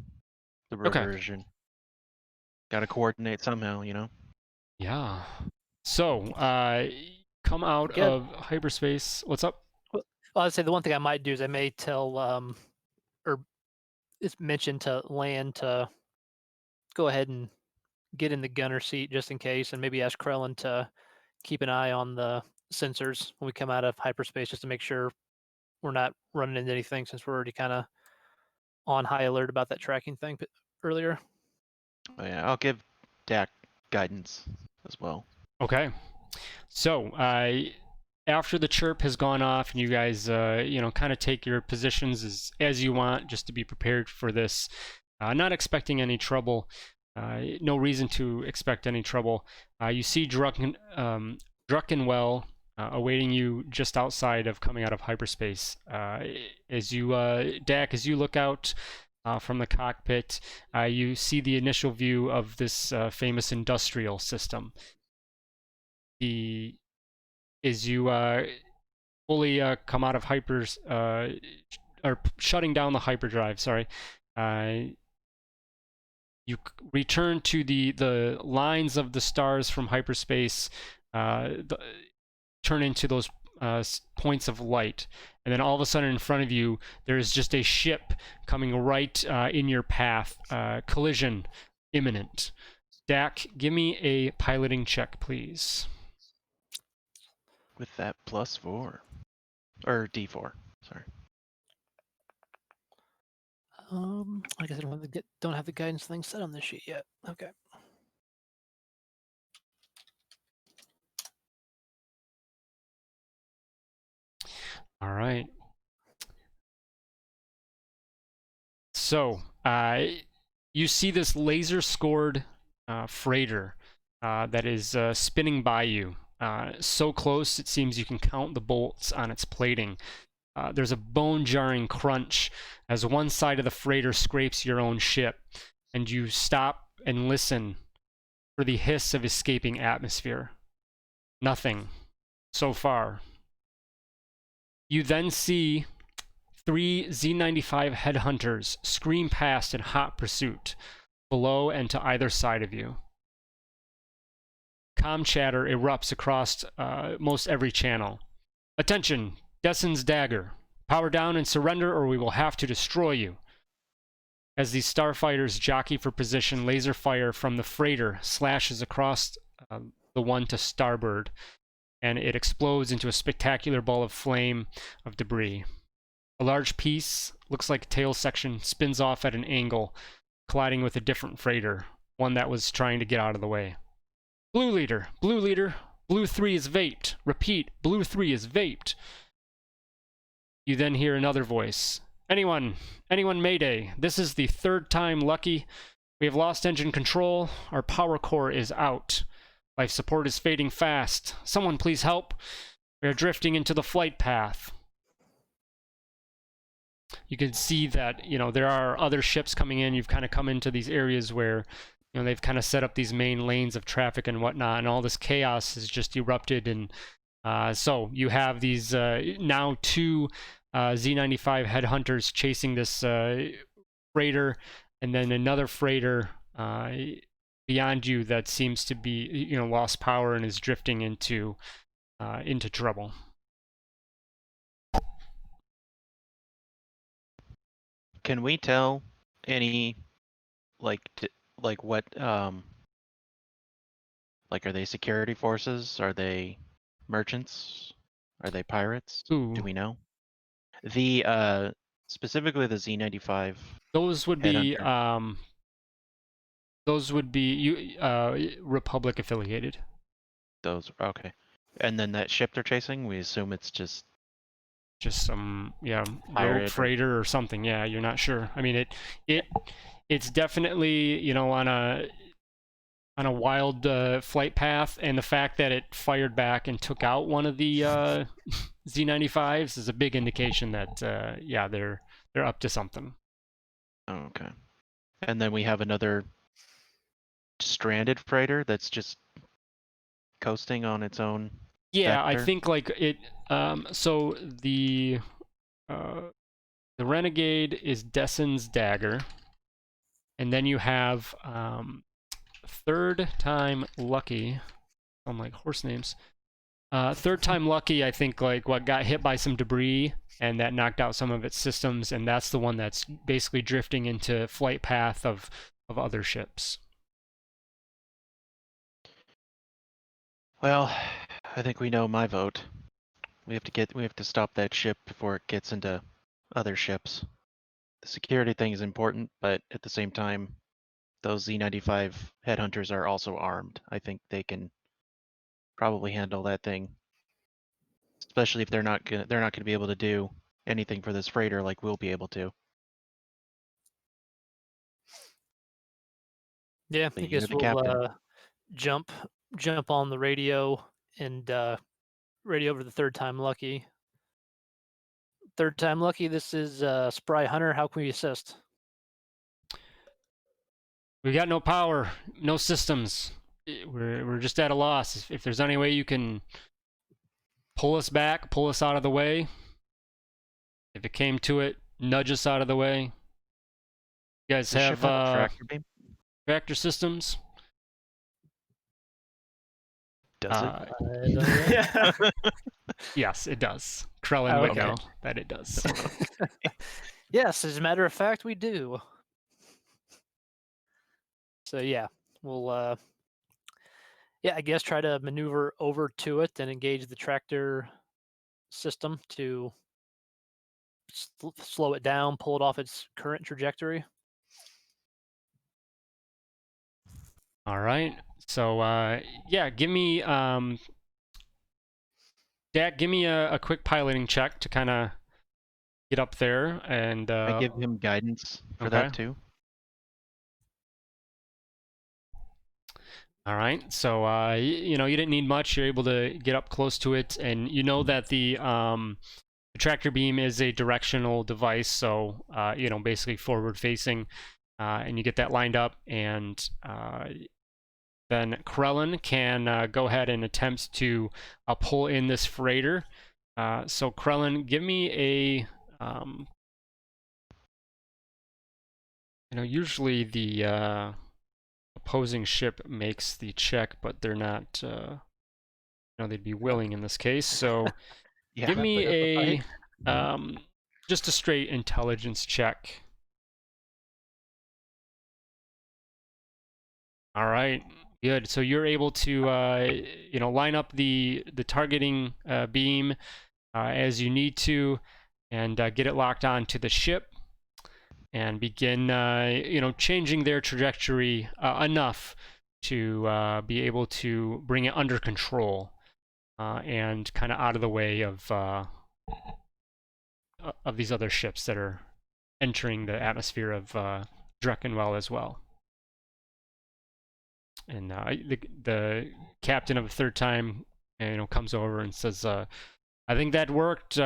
the Okay. reversion. Got to coordinate somehow, Yeah. So, come out Good. of hyperspace. What's up? Well, I'd say the one thing I might do is I may tell, or it's mentioned to Lan to go ahead and get in the gunner seat just in case, and maybe ask Krellin to keep an eye on the sensors when we come out of hyperspace, just to make sure we're not running into anything, since we're already kind of on high alert about that tracking thing earlier. Oh, yeah, I'll give Dak guidance as well. Okay. So, after the chirp has gone off and you guys, kind of take your positions as you want, just to be prepared for this, not expecting any trouble. No reason to expect any trouble. You see Druckenwell awaiting you just outside of coming out of hyperspace. As you, Dak, as you look out from the cockpit, you see the initial view of this famous industrial system. As you fully come out of or shutting down the hyperdrive, sorry, you return to the lines of the stars from hyperspace, turn into those points of light, and then all of a sudden in front of you there's just a ship coming right in your path. Collision imminent. Dak, give me a piloting check, please. With that +4. Or D4, sorry. I guess I don't have the guidance thing set on this sheet yet. Okay. All right. So, you see this laser-scored freighter that is spinning by you. So close, it seems you can count the bolts on its plating. There's a bone-jarring crunch as one side of the freighter scrapes your own ship, and you stop and listen for the hiss of escaping atmosphere. Nothing so far. You then see 3 Z95 headhunters scream past in hot pursuit, below and to either side of you. Comm chatter erupts across most every channel. Attention, Dessen's dagger. Power down and surrender or we will have to destroy you. As these starfighters jockey for position, laser fire from the freighter slashes across the one to starboard, and it explodes into a spectacular ball of flame of debris. A large piece, looks like a tail section, spins off at an angle, colliding with a different freighter, one that was trying to get out of the way. Blue leader, blue 3 is vaped. Repeat, blue 3 is vaped. You then hear another voice. Anyone mayday. This is the 3rd time lucky. We have lost engine control. Our power core is out. Life support is fading fast. Someone please help. We are drifting into the flight path. You can see that, there are other ships coming in. You've kind of come into these areas where, they've kind of set up these main lanes of traffic and whatnot, and all this chaos has just erupted. And so you have these now 2 Z95 headhunters chasing this freighter, and then another freighter beyond you that seems to be, lost power and is drifting into trouble. Can we tell any, what, are they security forces? Are they merchants? Are they pirates? Ooh. Do we know? The, specifically the Z95. Those would be, Headhunter. Republic affiliated. Those, okay. And then that ship they're chasing, we assume it's just some pirate rogue freighter or something. Yeah, you're not sure. I mean, it's definitely on a wild flight path, and the fact that it fired back and took out one of the Z95s is a big indication that they're up to something. Oh, okay. And then we have another stranded freighter that's just coasting on its own. Yeah, I vector? think like it. So the Renegade is Dessen's dagger, and then you have 3rd time lucky. I'm like horse names. 3rd time lucky, I think like what got hit by some debris and that knocked out some of its systems, and that's the one that's basically drifting into flight path of other ships. Well, I think we know my vote. We have to stop that ship before it gets into other ships. The security thing is important, but at the same time, those Z95 headhunters are also armed. I think they can probably handle that thing. Especially if they're not gonna be able to do anything for this freighter like we'll be able to. Yeah, But I you're guess the we'll captain. jump on the radio and radio over the third time lucky. Third time lucky. This is Spry Hunter. How can we assist? We got no power, no systems. We're just at a loss. If there's any way you can pull us back, pull us out of the way. If it came to it, nudge us out of the way. You guys Does the ship have have a tractor beam? tractor systems? Does I don't know. Yeah. Yes, it does. Krellin Oh, would okay. know that it does. Yes, as a matter of fact, we do. So yeah, we'll yeah, I guess try to maneuver over to it and engage the tractor system to slow it down, pull it off its current trajectory. All right. So yeah, give me Dak, give me a quick piloting check to kind of get up there and I give him guidance for okay. that too. All right. So you know, you didn't need much. You're able to get up close to it, and you know that the tractor beam is a directional device, so you know, basically forward facing, and you get that lined up, and then Krellin can go ahead and attempt to pull in this freighter. So Krellin, give me a you know, usually the opposing ship makes the check, but they're not you know, they'd be willing in this case. So Yeah. give Not me put up a a just a straight intelligence check. All right, good. So you're able to you know, line up the targeting beam as you need to, and get it locked onto the ship, and begin you know, changing their trajectory enough to be able to bring it under control and kind of out of the way of these other ships that are entering the atmosphere of Dreckenwell as well. And the captain of the third time, you know, comes over and says, "I think that worked.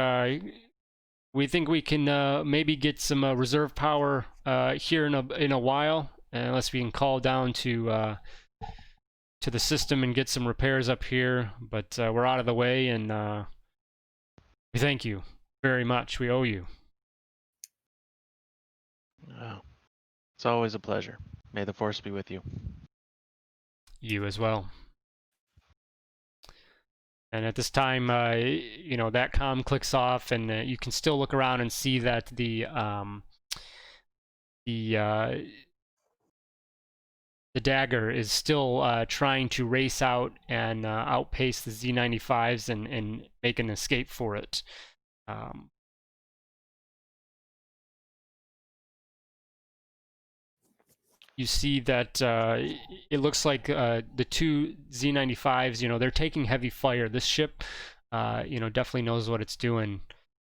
We think we can maybe get some reserve power here in a while, unless we can call down to the system and get some repairs up here. But we're out of the way, and we thank you very much. We owe you." Oh, it's always a pleasure. May the force be with you. You as well. And at this time, you know, that comm clicks off, and you can still look around and see that the dagger is still trying to race out and outpace the Z95s and make an escape for it. You see that it looks like the two Z95s, you know, they're taking heavy fire. This ship, you know, definitely knows what it's doing,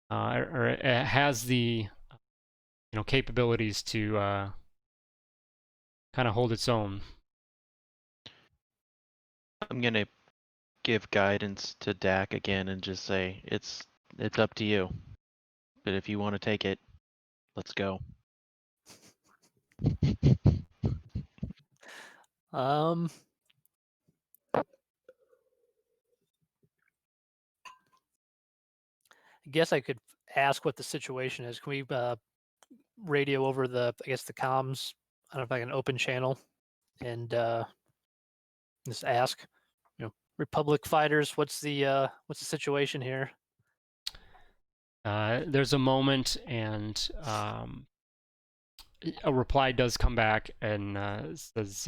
or it has the, you know, capabilities to kind of hold its own. I'm gonna give guidance to Dak again and just say it's up to you. But if you want to take it, let's go. I guess I could ask what the situation is. Can we radio over the, I guess, the comms? I don't know if I can open channel and just ask, you know, Republic fighters, what's the situation here? There's a moment, and a reply does come back, and says,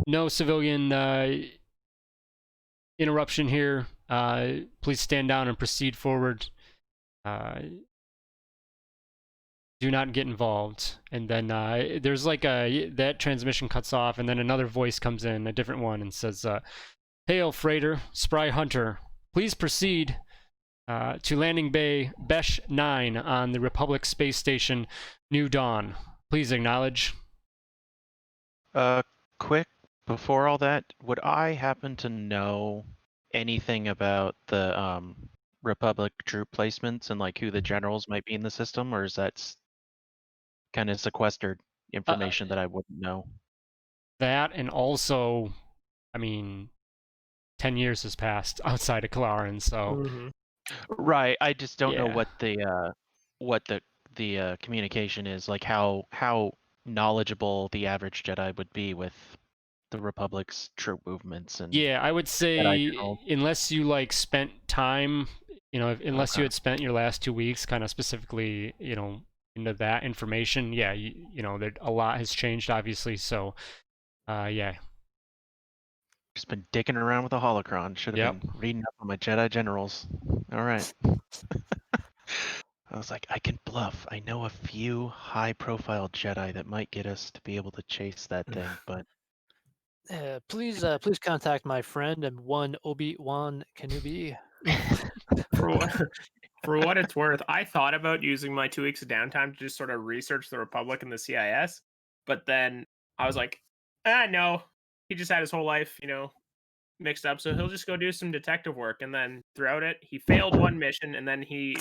"No civilian interruption here. Please stand down and proceed forward. Do not get involved." And then there's like that transmission cuts off, and then another voice comes in, a different one, and says, "Hail, freighter, Spry Hunter. Please proceed. to landing bay Besh 9 on the Republic space station New Dawn. Please acknowledge. Quick, before all that, would I happen to know anything about the Republic troop placements and like who the generals might be in the system, or is that kind of sequestered information that I wouldn't know? That, and also, I mean, 10 years has passed outside of Kalaran, so Mhm. Right. I just don't know yeah. what the communication is, like how knowledgeable the average Jedi would be with the Republic's troop movements and Yeah, I would Jedi say generals. unless you like spent time, unless you Okay. had spent your last 2 weeks kind of specifically, into that information, yeah, there a lot has changed obviously, so yeah. Just been dicking around with a holocron. Should have Yep. been reading up on my Jedi generals. All right. I was like, I can bluff. I know a few high-profile Jedi that might get us to be able to chase that thing, but Please contact my friend and one Obi-Wan Kenobi. For what, for what it's worth, I thought about using my 2 weeks of downtime to just sort of research the Republic and the CIS, but then I was like, no, he just had his whole life, mixed up, so he'll just go do some detective work. And then throughout it, he failed one mission, and then he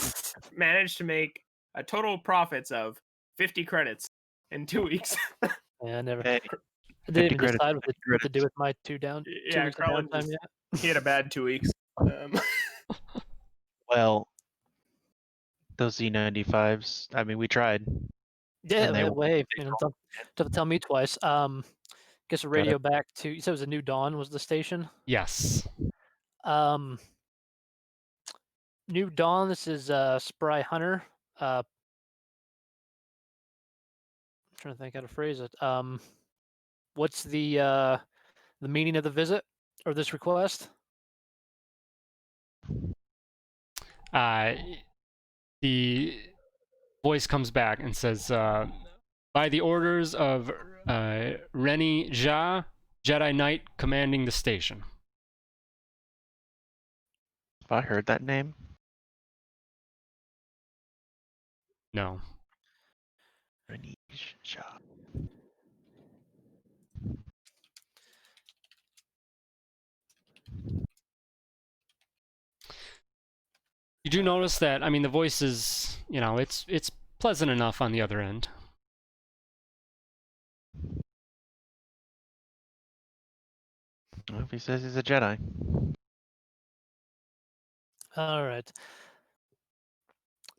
managed to make a total profits of 50 credits in 2 weeks. Yeah, I never. hey, I didn't 50 even credits. decide 50 what to do credits. with my 2 Yeah, weeks of Carlin downtime just yet. he had a bad 2 weeks. Well, those Z95s. I mean, we tried. Yeah, And they that were way. they Don't have to tell me twice. Guess a Got it. radio back to, you said it was a New Dawn was the station. Yes. New Dawn. This is Spry Hunter. I'm trying to think how to phrase it. What's the meaning of the visit or this request? The voice comes back and says, by the orders of Rennie Jha, Jedi Knight commanding the station. Have I heard that name? No. Renish Shah. You do notice that, I mean, the voice is, it's pleasant enough on the other end. Well, if he says he's a Jedi. All right.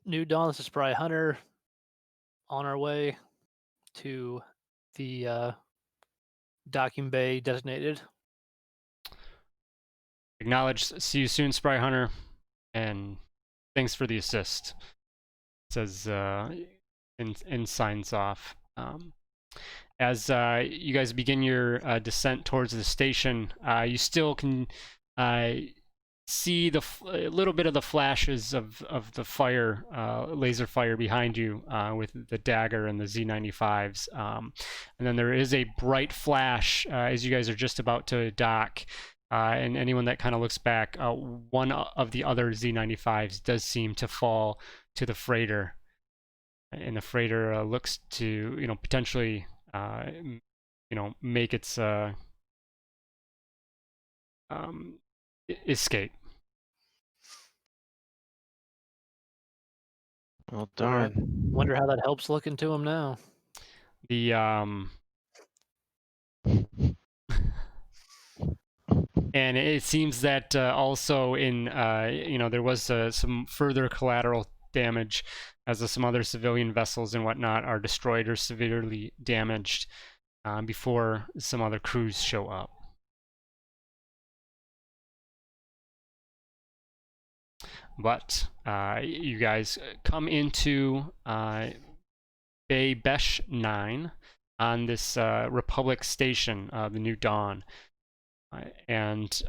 New Dawn. This is Spry Hunter. On our way to the docking bay designated. Acknowledge, see you soon, Spry Hunter, and thanks for the assist. Says, and signs off. As you guys begin your descent towards the station, you still can see a little bit of the flashes of the fire, laser fire behind you with the dagger and the Z95s. And then there is a bright flash as you guys are just about to dock. And anyone that kind of looks back, one of the other Z95s does seem to fall to the freighter. And the freighter looks to, potentially, make its escape. Well, Wonder, darn. wonder how that helps look into him now. The and it seems that also in there was some further collateral damage as some other civilian vessels and whatnot are destroyed or severely damaged before some other crews show up. But you guys come into Bay Besh 9 on this Republic station, the New Dawn. And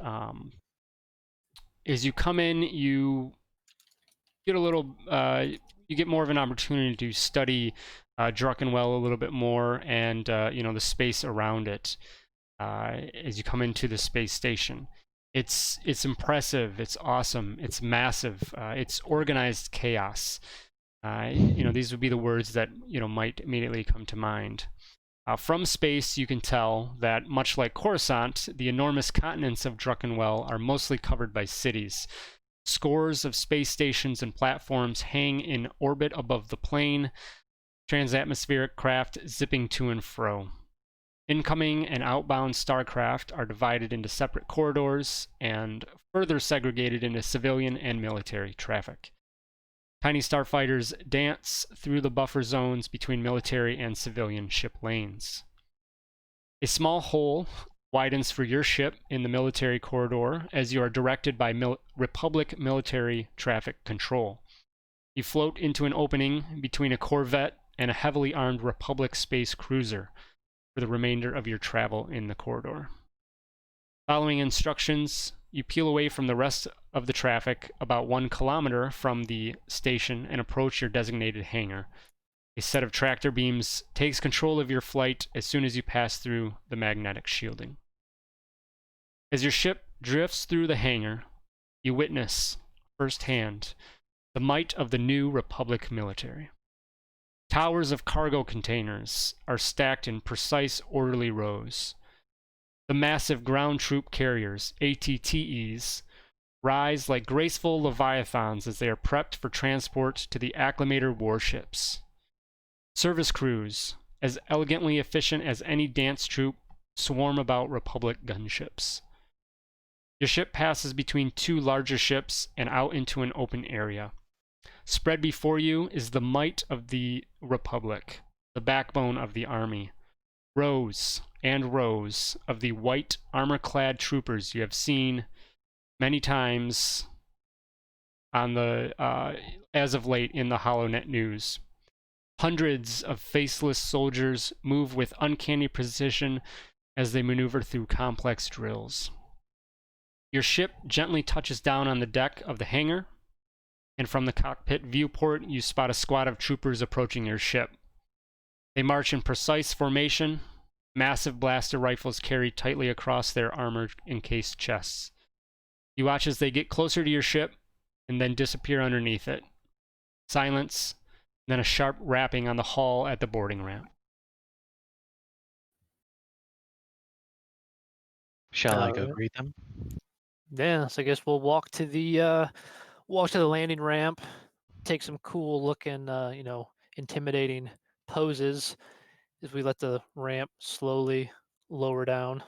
as you come in, you get a little, you get more of an opportunity to study Druckenwell a little bit more and, the space around it as you come into the space station. It's impressive. It's awesome. It's massive. It's organized chaos. These would be the words that might immediately come to mind. From space, you can tell that, much like Coruscant, the enormous continents of Druckenwell are mostly covered by cities. Scores of space stations and platforms hang in orbit above the plane, transatmospheric craft zipping to and fro. Incoming and outbound starcraft are divided into separate corridors and further segregated into civilian and military traffic. Tiny starfighters dance through the buffer zones between military and civilian ship lanes. A small hole widens for your ship in the military corridor as you are directed by Republic military traffic control. You float into an opening between a Corvette and a heavily armed Republic space cruiser for the remainder of your travel in the corridor. Following instructions, you peel away from the rest of the traffic about 1 kilometer from the station and approach your designated hangar. A set of tractor beams takes control of your flight as soon as you pass through the magnetic shielding. As your ship drifts through the hangar, you witness firsthand the might of the new Republic military. Towers of cargo containers are stacked in precise, orderly rows. The massive ground troop carriers, ATTEs, rise like graceful leviathans as they are prepped for transport to the acclimator warships. Service crews, as elegantly efficient as any dance troupe, swarm about Republic gunships. Your ship passes between 2 larger ships and out into an open area. Spread before you is the might of the Republic, the backbone of the army. Rows and rows of the white armor-clad troopers you have seen many times on the as of late in the HoloNet news. Hundreds of faceless soldiers move with uncanny precision as they maneuver through complex drills. Your ship gently touches down on the deck of the hangar, and from the cockpit viewport, you spot a squad of troopers approaching your ship. They march in precise formation, massive blaster rifles carried tightly across their armor-encased chests. You watch as they get closer to your ship and then disappear underneath it. Silence, then a sharp rapping on the hull at the boarding ramp. Shall I go Alright. greet them? Yeah, so I guess we'll walk to the landing ramp, take some cool looking, intimidating poses as we let the ramp slowly lower down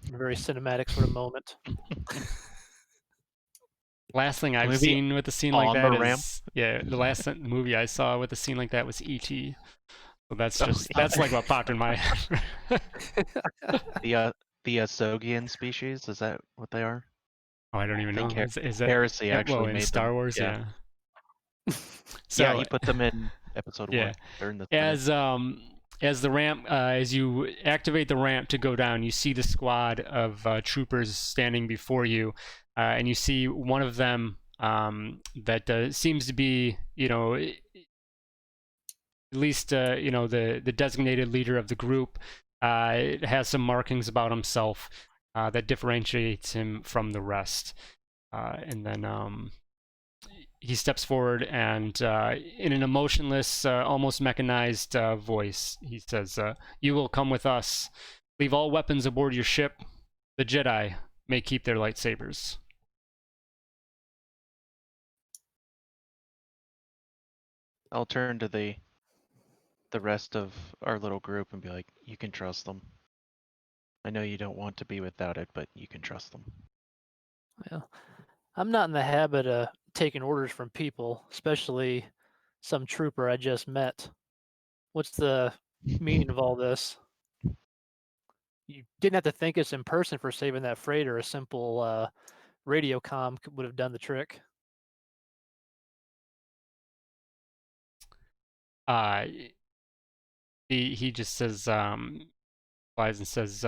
in a very cinematic sort of moment. Last thing I've we be seen with a scene like on that the ramp? is, yeah, the last movie I saw with a scene like that was E.T. So that's Oh, just, yeah. that's like what popped in my head. The Asogian species, is that what they are? Oh, I don't even I know. think Is that, Heresy actually well, in made Star them. Wars, Yeah. yeah. Yeah, So, he put them in episode yeah. 1 during the finale. As the ramp, as you activate the ramp to go down, you see the squad of troopers standing before you, and you see one of them that seems to be, at least the designated leader of the group. It has some markings about himself that differentiates him from the rest, and then he steps forward and, in an emotionless, almost mechanized voice, he says, "You will come with us. Leave all weapons aboard your ship. The Jedi may keep their lightsabers." I'll turn to the rest of our little group and be like, you can trust them. I know you don't want to be without it, but you can trust them. Well, I'm not in the habit of taking orders from people, especially some trooper I just met. What's the meaning of all this? You didn't have to thank us in person for saving that freighter. A simple radio comm would have done the trick. He just says, replies and says,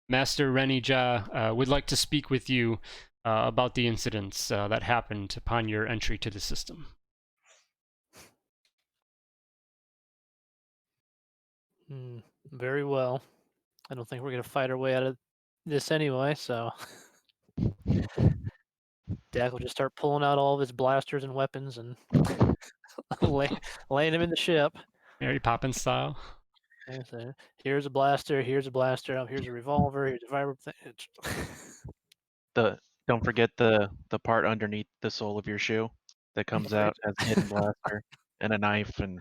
"Master Renija would like to speak with you about the incidents that happened upon your entry to the system." Very well. I don't think we're going to fight our way out of this anyway, so Dak will just start pulling out all of his blasters and weapons and laying them in the ship. Mary Poppins style. And so, here's a blaster. Here's a blaster. Oh, here's a revolver. Here's a vibro thing. Don't forget the part underneath the sole of your shoe that comes out as a hidden blaster and a knife and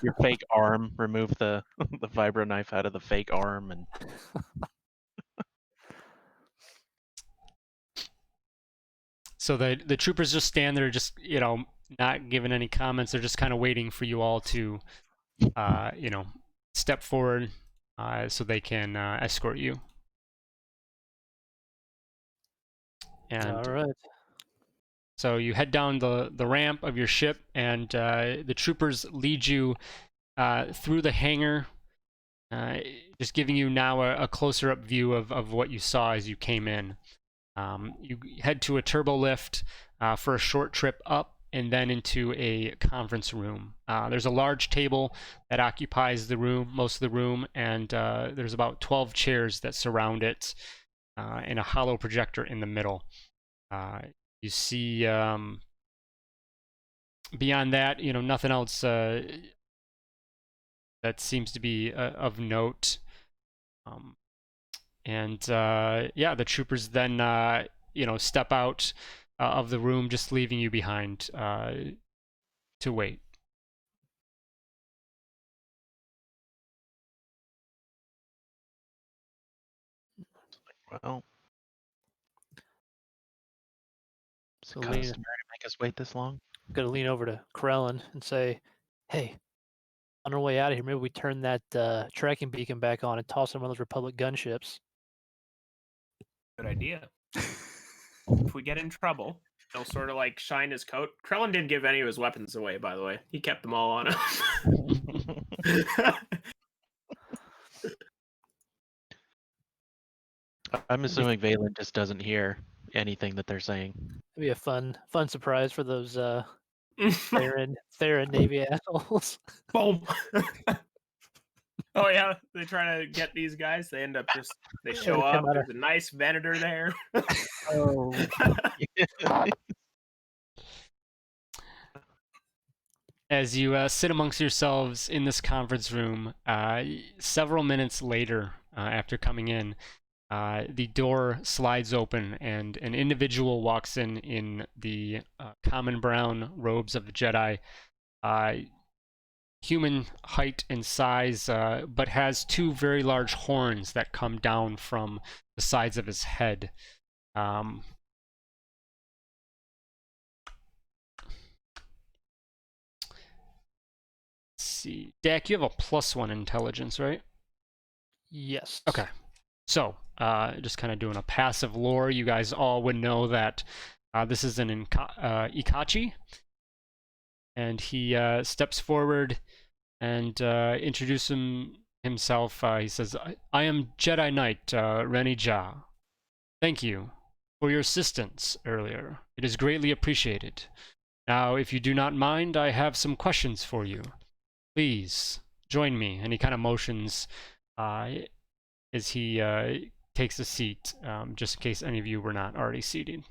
your fake arm. Remove the the vibro knife out of the fake arm and So the troopers just stand there, just not giving any comments. They're just kind of waiting for you all to, step forward, so they can escort you. And All right. so you head down the ramp of your ship, and the troopers lead you through the hangar, just giving you now a closer up view of what you saw as you came in. You head to a turbo lift for a short trip up and then into a conference room. There's a large table that occupies the room, most of the room, and there's about 12 chairs that surround it, and a hollow projector in the middle. You see beyond that, nothing else that seems to be of note. And the troopers then step out of the room, just leaving you behind to wait. well, it's So customary to make us wait this long. gonna lean over to Krellin and say, "Hey, on our way out of here, maybe we turn that tracking beacon back on and toss in one of those Republic gunships." Good idea. If we get in trouble, he'll sort of like shine his coat. Krellin didn't give any of his weapons away, by the way. He kept them all on him. I'm assuming Valen just doesn't hear anything that they're saying. It'd be a fun surprise for those Theron Navy assholes. Boom. Oh yeah, they try to get these guys. They end up they show up. There's a nice Venator there. Oh. As you sit amongst yourselves in this conference room, several minutes later, after coming in, the door slides open and an individual walks in the common brown robes of the Jedi, human height and size, but has two very large horns that come down from the sides of his head. Let's see. Dak, you have a +1 intelligence, right? Yes. Okay. So, just kind of doing a passive lore, you guys all would know that this is an Ikachi, and he steps forward and introduces himself. He says, I am Jedi Knight Rennie Ja. Thank you for your assistance earlier. It is greatly appreciated. Now, if you do not mind, I have some questions for you. Please join me. And he kind of motions as he takes a seat, just in case any of you were not already seated.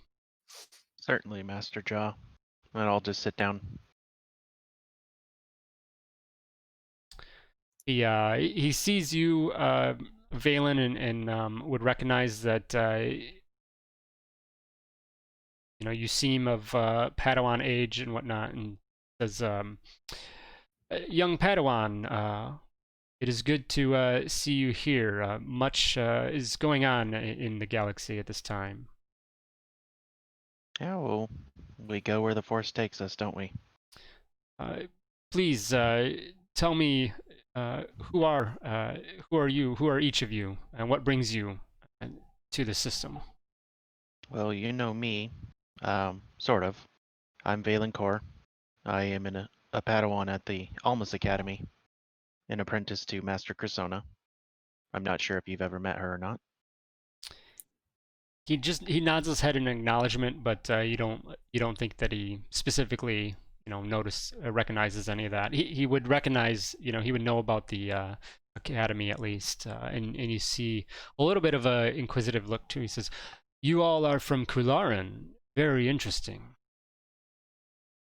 Certainly, Master Jaw. And I'll just sit down. He sees you, Valen, and would recognize that you seem of Padawan age and whatnot, and says, young Padawan, it is good to see you here. Much is going on in the galaxy at this time. Yeah, well, we go where the Force takes us, don't we? Please tell me, who are you? Who are each of you, and what brings you to the system? Well, you know me, sort of. I'm Valen Kor. I am a Padawan at the Almas Academy, an apprentice to Master Crisona. I'm not sure if you've ever met her or not. He nods his head in acknowledgement, but you don't think that he specifically recognizes any of that. He would recognize, he would know about the academy at least, and you see a little bit of a inquisitive look too. He says, "You all are from Kularin. Very interesting."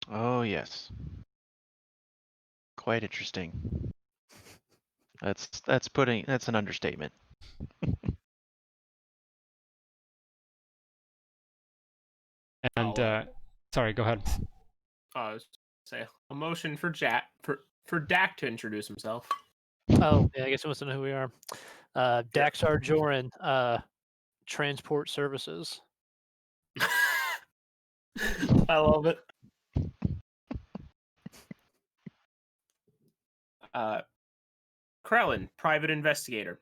Oh yes, quite interesting. That's an understatement. And I'll, sorry, go ahead. I was say a motion for Dak to introduce himself. Oh, yeah, I guess he wants to know who we are. Daxar Joran, Transport Services. I love it. Krellin, private investigator.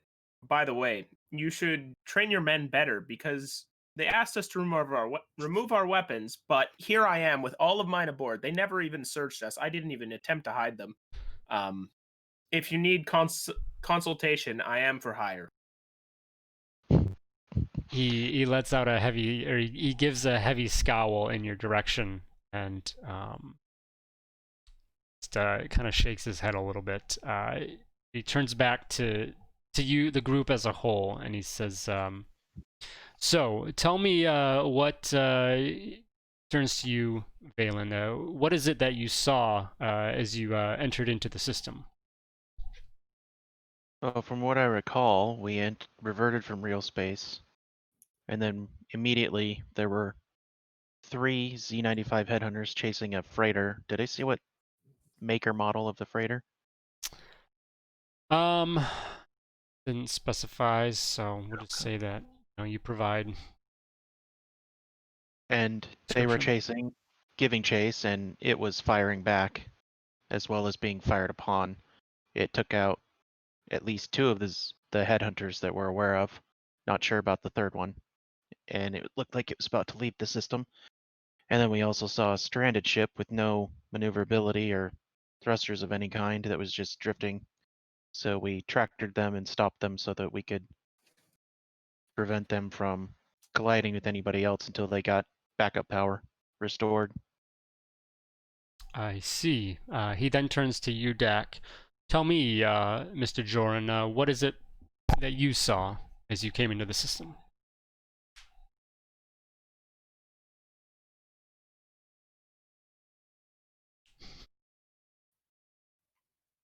By the way, you should train your men better because they asked us to remove our weapons, but here I am with all of mine aboard. They never even searched us. I didn't even attempt to hide them. If you need consultation, I am for hire. He lets out a heavy, or he gives a heavy scowl in your direction, and just kind of shakes his head a little bit. He turns back to you, the group as a whole, and he says, "So, tell me what turns to you, Valen. What is it that you saw as you entered into the system?" Well, from what I recall, we reverted from real space, and then immediately there were 3 Z95 headhunters chasing a freighter. Did I see what maker model of the freighter? Didn't specify, so we'll just say that you provide And they were description. giving chase, and it was firing back, as well as being fired upon. It took out at least 2 of the headhunters that we're aware of. Not sure about the third one. And it looked like it was about to leave the system. And then we also saw a stranded ship with no maneuverability or thrusters of any kind that was just drifting. So we tractored them and stopped them so that we could prevent them from colliding with anybody else until they got backup power restored. I see. He then turns to you, Dak. Tell me, Mr. Joran, what is it that you saw as you came into the system?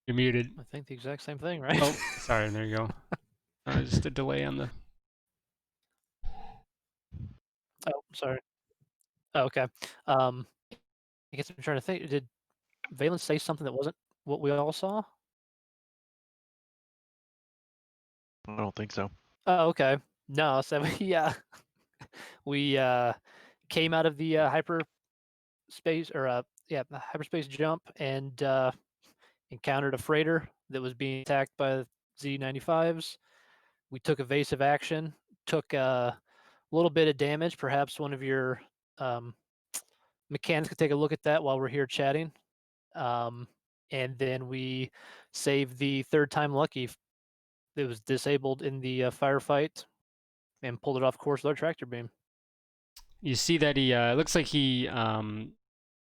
You're muted. I think the exact same thing, right? Oh, sorry, there you go. Just a delay on the... Oh, sorry. Oh, okay. I guess I'm trying to think. Did Valen say something that wasn't what we all saw? I don't think so. Oh, okay. No, so we came out of the hyperspace or the hyperspace jump and encountered a freighter that was being attacked by Z95s. We took evasive action, took a little bit of damage. Perhaps one of your mechanics could take a look at that while we're here chatting. And then we saved the third time lucky that was disabled in the firefight and pulled it off course with our tractor beam. You see that he looks like he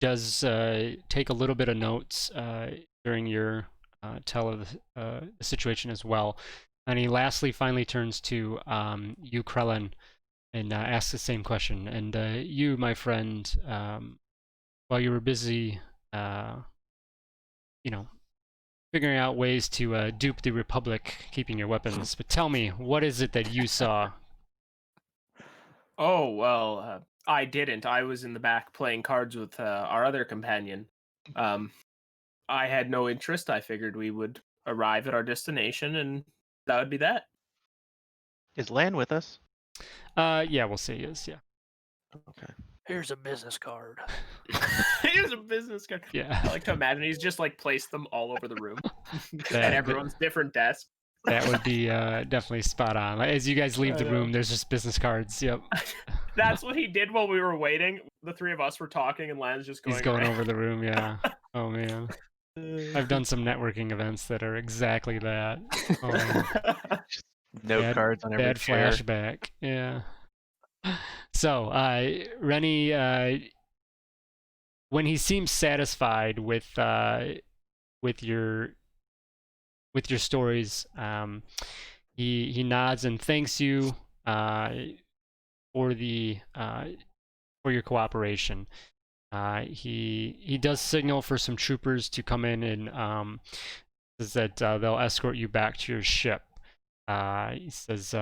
does take a little bit of notes during your tell of the situation as well. And he lastly finally turns to you, Krellin, and asks the same question. And you, my friend, while you were busy, figuring out ways to dupe the Republic, keeping your weapons, but tell me, what is it that you saw? Oh, well, I didn't. I was in the back playing cards with our other companion. I had no interest. I figured we would arrive at our destination and that would be that. Is Lan with us? Yeah, we'll say he is, yeah. Okay. Here's a business card. Here's a business card. Yeah. I like to imagine he's just like placed them all over the room That- at everyone's different desk. That would be definitely spot on. As you guys leave the room, there's just business cards. Yep. That's what he did while we were waiting. The three of us were talking, and Lan's just going. He's going around. over the room. Yeah. Oh man. I've done some networking events that are exactly that. Oh, man. Note cards on every bad chair. flashback. Yeah. So, Rennie, when he seems satisfied with your with your stories. He nods and thanks you for the for your cooperation. He does signal for some troopers to come in and says that they'll escort you back to your ship. He says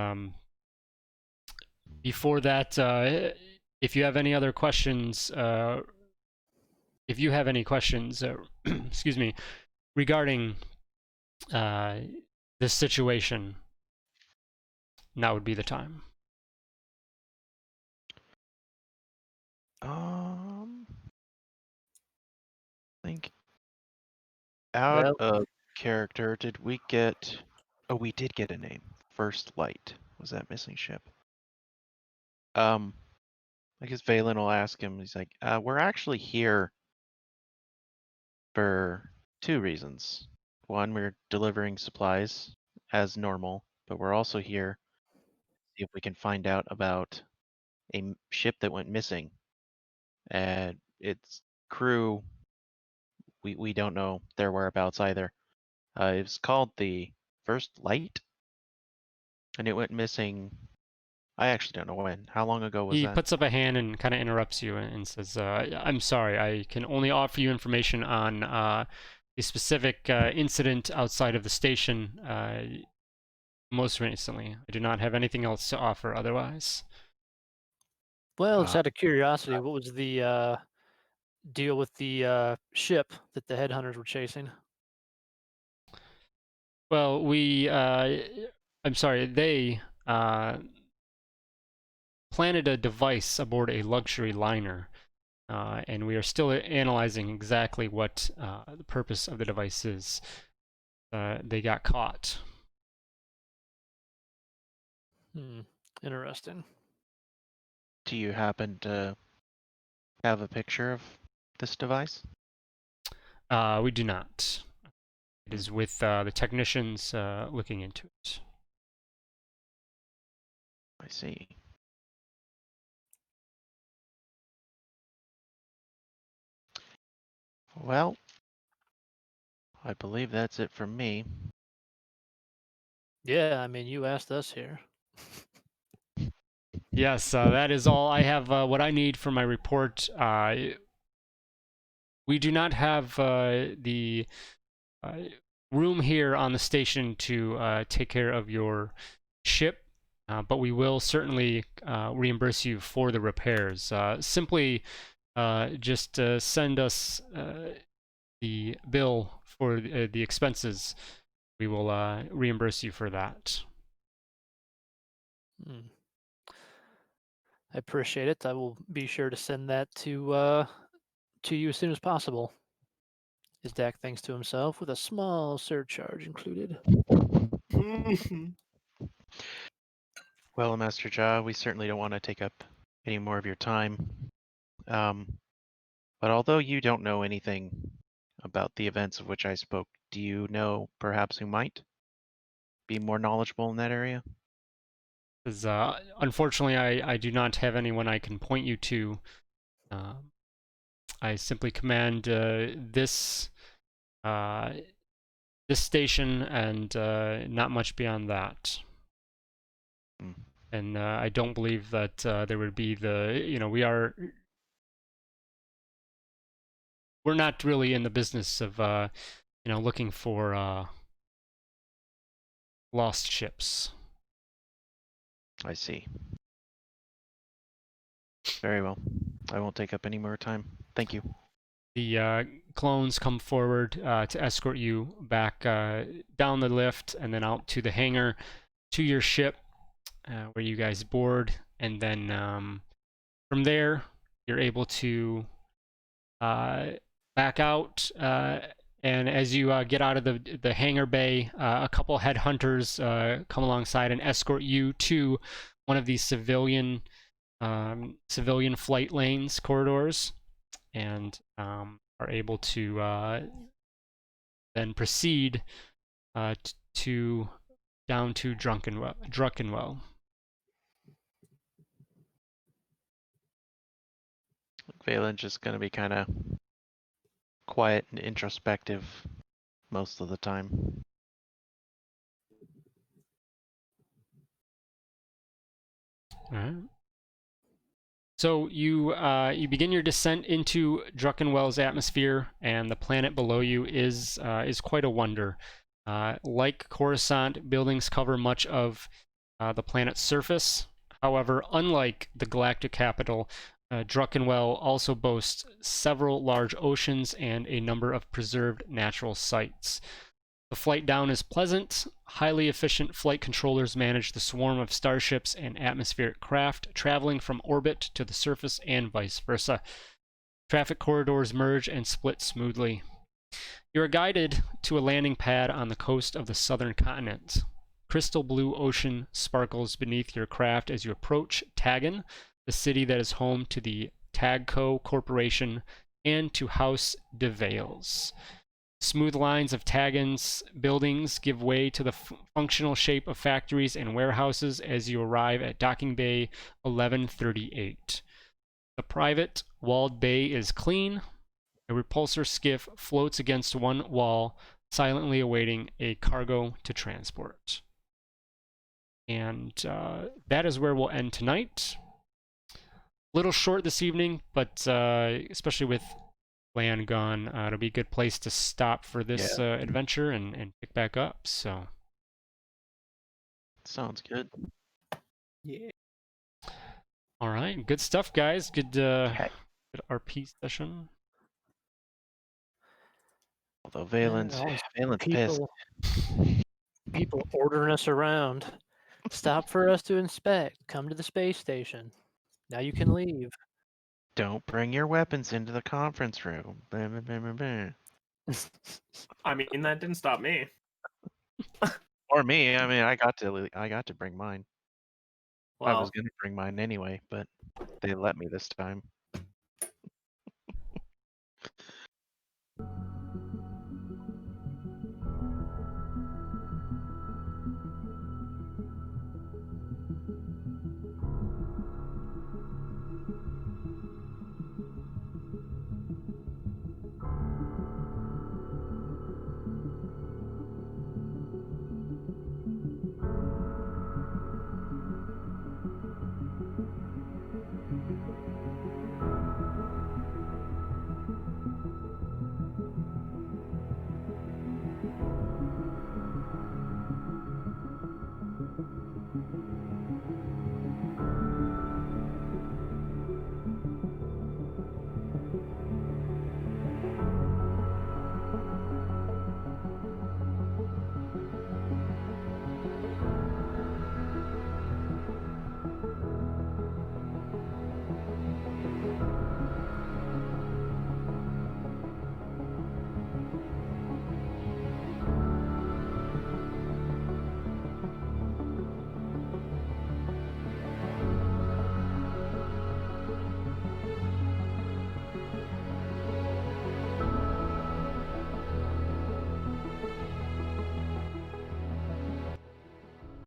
before that, if you have any other questions, excuse me, regarding this situation, now would be the time. I think out Well- of character, did we get? Oh, we did get a name. First Light was that missing ship. I guess Valen will ask him. He's like, we're actually here for two reasons. One, we're delivering supplies as normal, but we're also here to see if we can find out about a ship that went missing. And its crew, we don't know their whereabouts either. It was called the First Light, and it went missing. I actually don't know when. How long ago was He that? puts up a hand and kind of interrupts you and says, I'm sorry, I can only offer you information on a specific incident outside of the station most recently. I do not have anything else to offer otherwise. Well, just out of curiosity, what was the deal with the ship that the headhunters were chasing? Well, I'm sorry, they planted a device aboard a luxury liner, and we are still analyzing exactly what the purpose of the device is. They got caught. Interesting. Do you happen to have a picture of this device? We do not. It is with the technicians looking into it. I see. Well, I believe that's it from me. Yeah, I mean, you asked us here. Yes, that is all. I have what I need for my report. We do not have the room here on the station to take care of your ship, but we will certainly reimburse you for the repairs. Simply just send us the bill for the expenses. We will reimburse you for that. I appreciate it. I will be sure to send that to you as soon as possible. As Dak thinks to himself, with a small surcharge included. Well, Master Ja, we certainly don't want to take up any more of your time. But although you don't know anything about the events of which I spoke, do you know perhaps who might be more knowledgeable in that area? Because unfortunately, I do not have anyone I can point you to. I simply command this this station and not much beyond that. Hmm. And I don't believe that there would be we're not really in the business of looking for lost ships. I see. Very well. I won't take up any more time. Thank you. The clones come forward to escort you back down the lift and then out to the hangar to your ship where you guys board, and then from there you're able to back out, and as you get out of the hangar bay, a couple headhunters come alongside and escort you to one of these civilian flight lanes corridors, and are able to then proceed to down to Drunkenwell. Valen's just going to be kind of quiet and introspective most of the time. All right. So you begin your descent into Druckenwell's atmosphere, and the planet below you is quite a wonder. Like Coruscant, buildings cover much of the planet's surface. However, unlike the galactic capital, Druckenwell also boasts several large oceans and a number of preserved natural sites. The flight down is pleasant. Highly efficient flight controllers manage the swarm of starships and atmospheric craft traveling from orbit to the surface and vice versa. Traffic corridors merge and split smoothly. You are guided to a landing pad on the coast of the southern continent. Crystal blue ocean sparkles beneath your craft as you approach Tagan, the city that is home to the Tagco Corporation and to House de Vales. Smooth lines of Tagan's buildings give way to the functional shape of factories and warehouses as you arrive at Docking Bay 1138. The private walled bay is clean. A repulsor skiff floats against one wall, silently awaiting a cargo to transport. And that is where we'll end tonight. Little short this evening, but especially with land gone, it'll be a good place to stop for this adventure and pick back up. So Sounds good. Yeah. all right, good stuff, guys. Good good RP session. Although Valen's pissed. People ordering us around. Stop for us to inspect. Come to the space station. Now you can leave. Don't bring your weapons into the conference room. Blah, blah, blah, blah, blah. I mean, that didn't stop me. Or me. I mean, I got to bring mine. I Well, was gonna bring mine anyway, but they let me this time.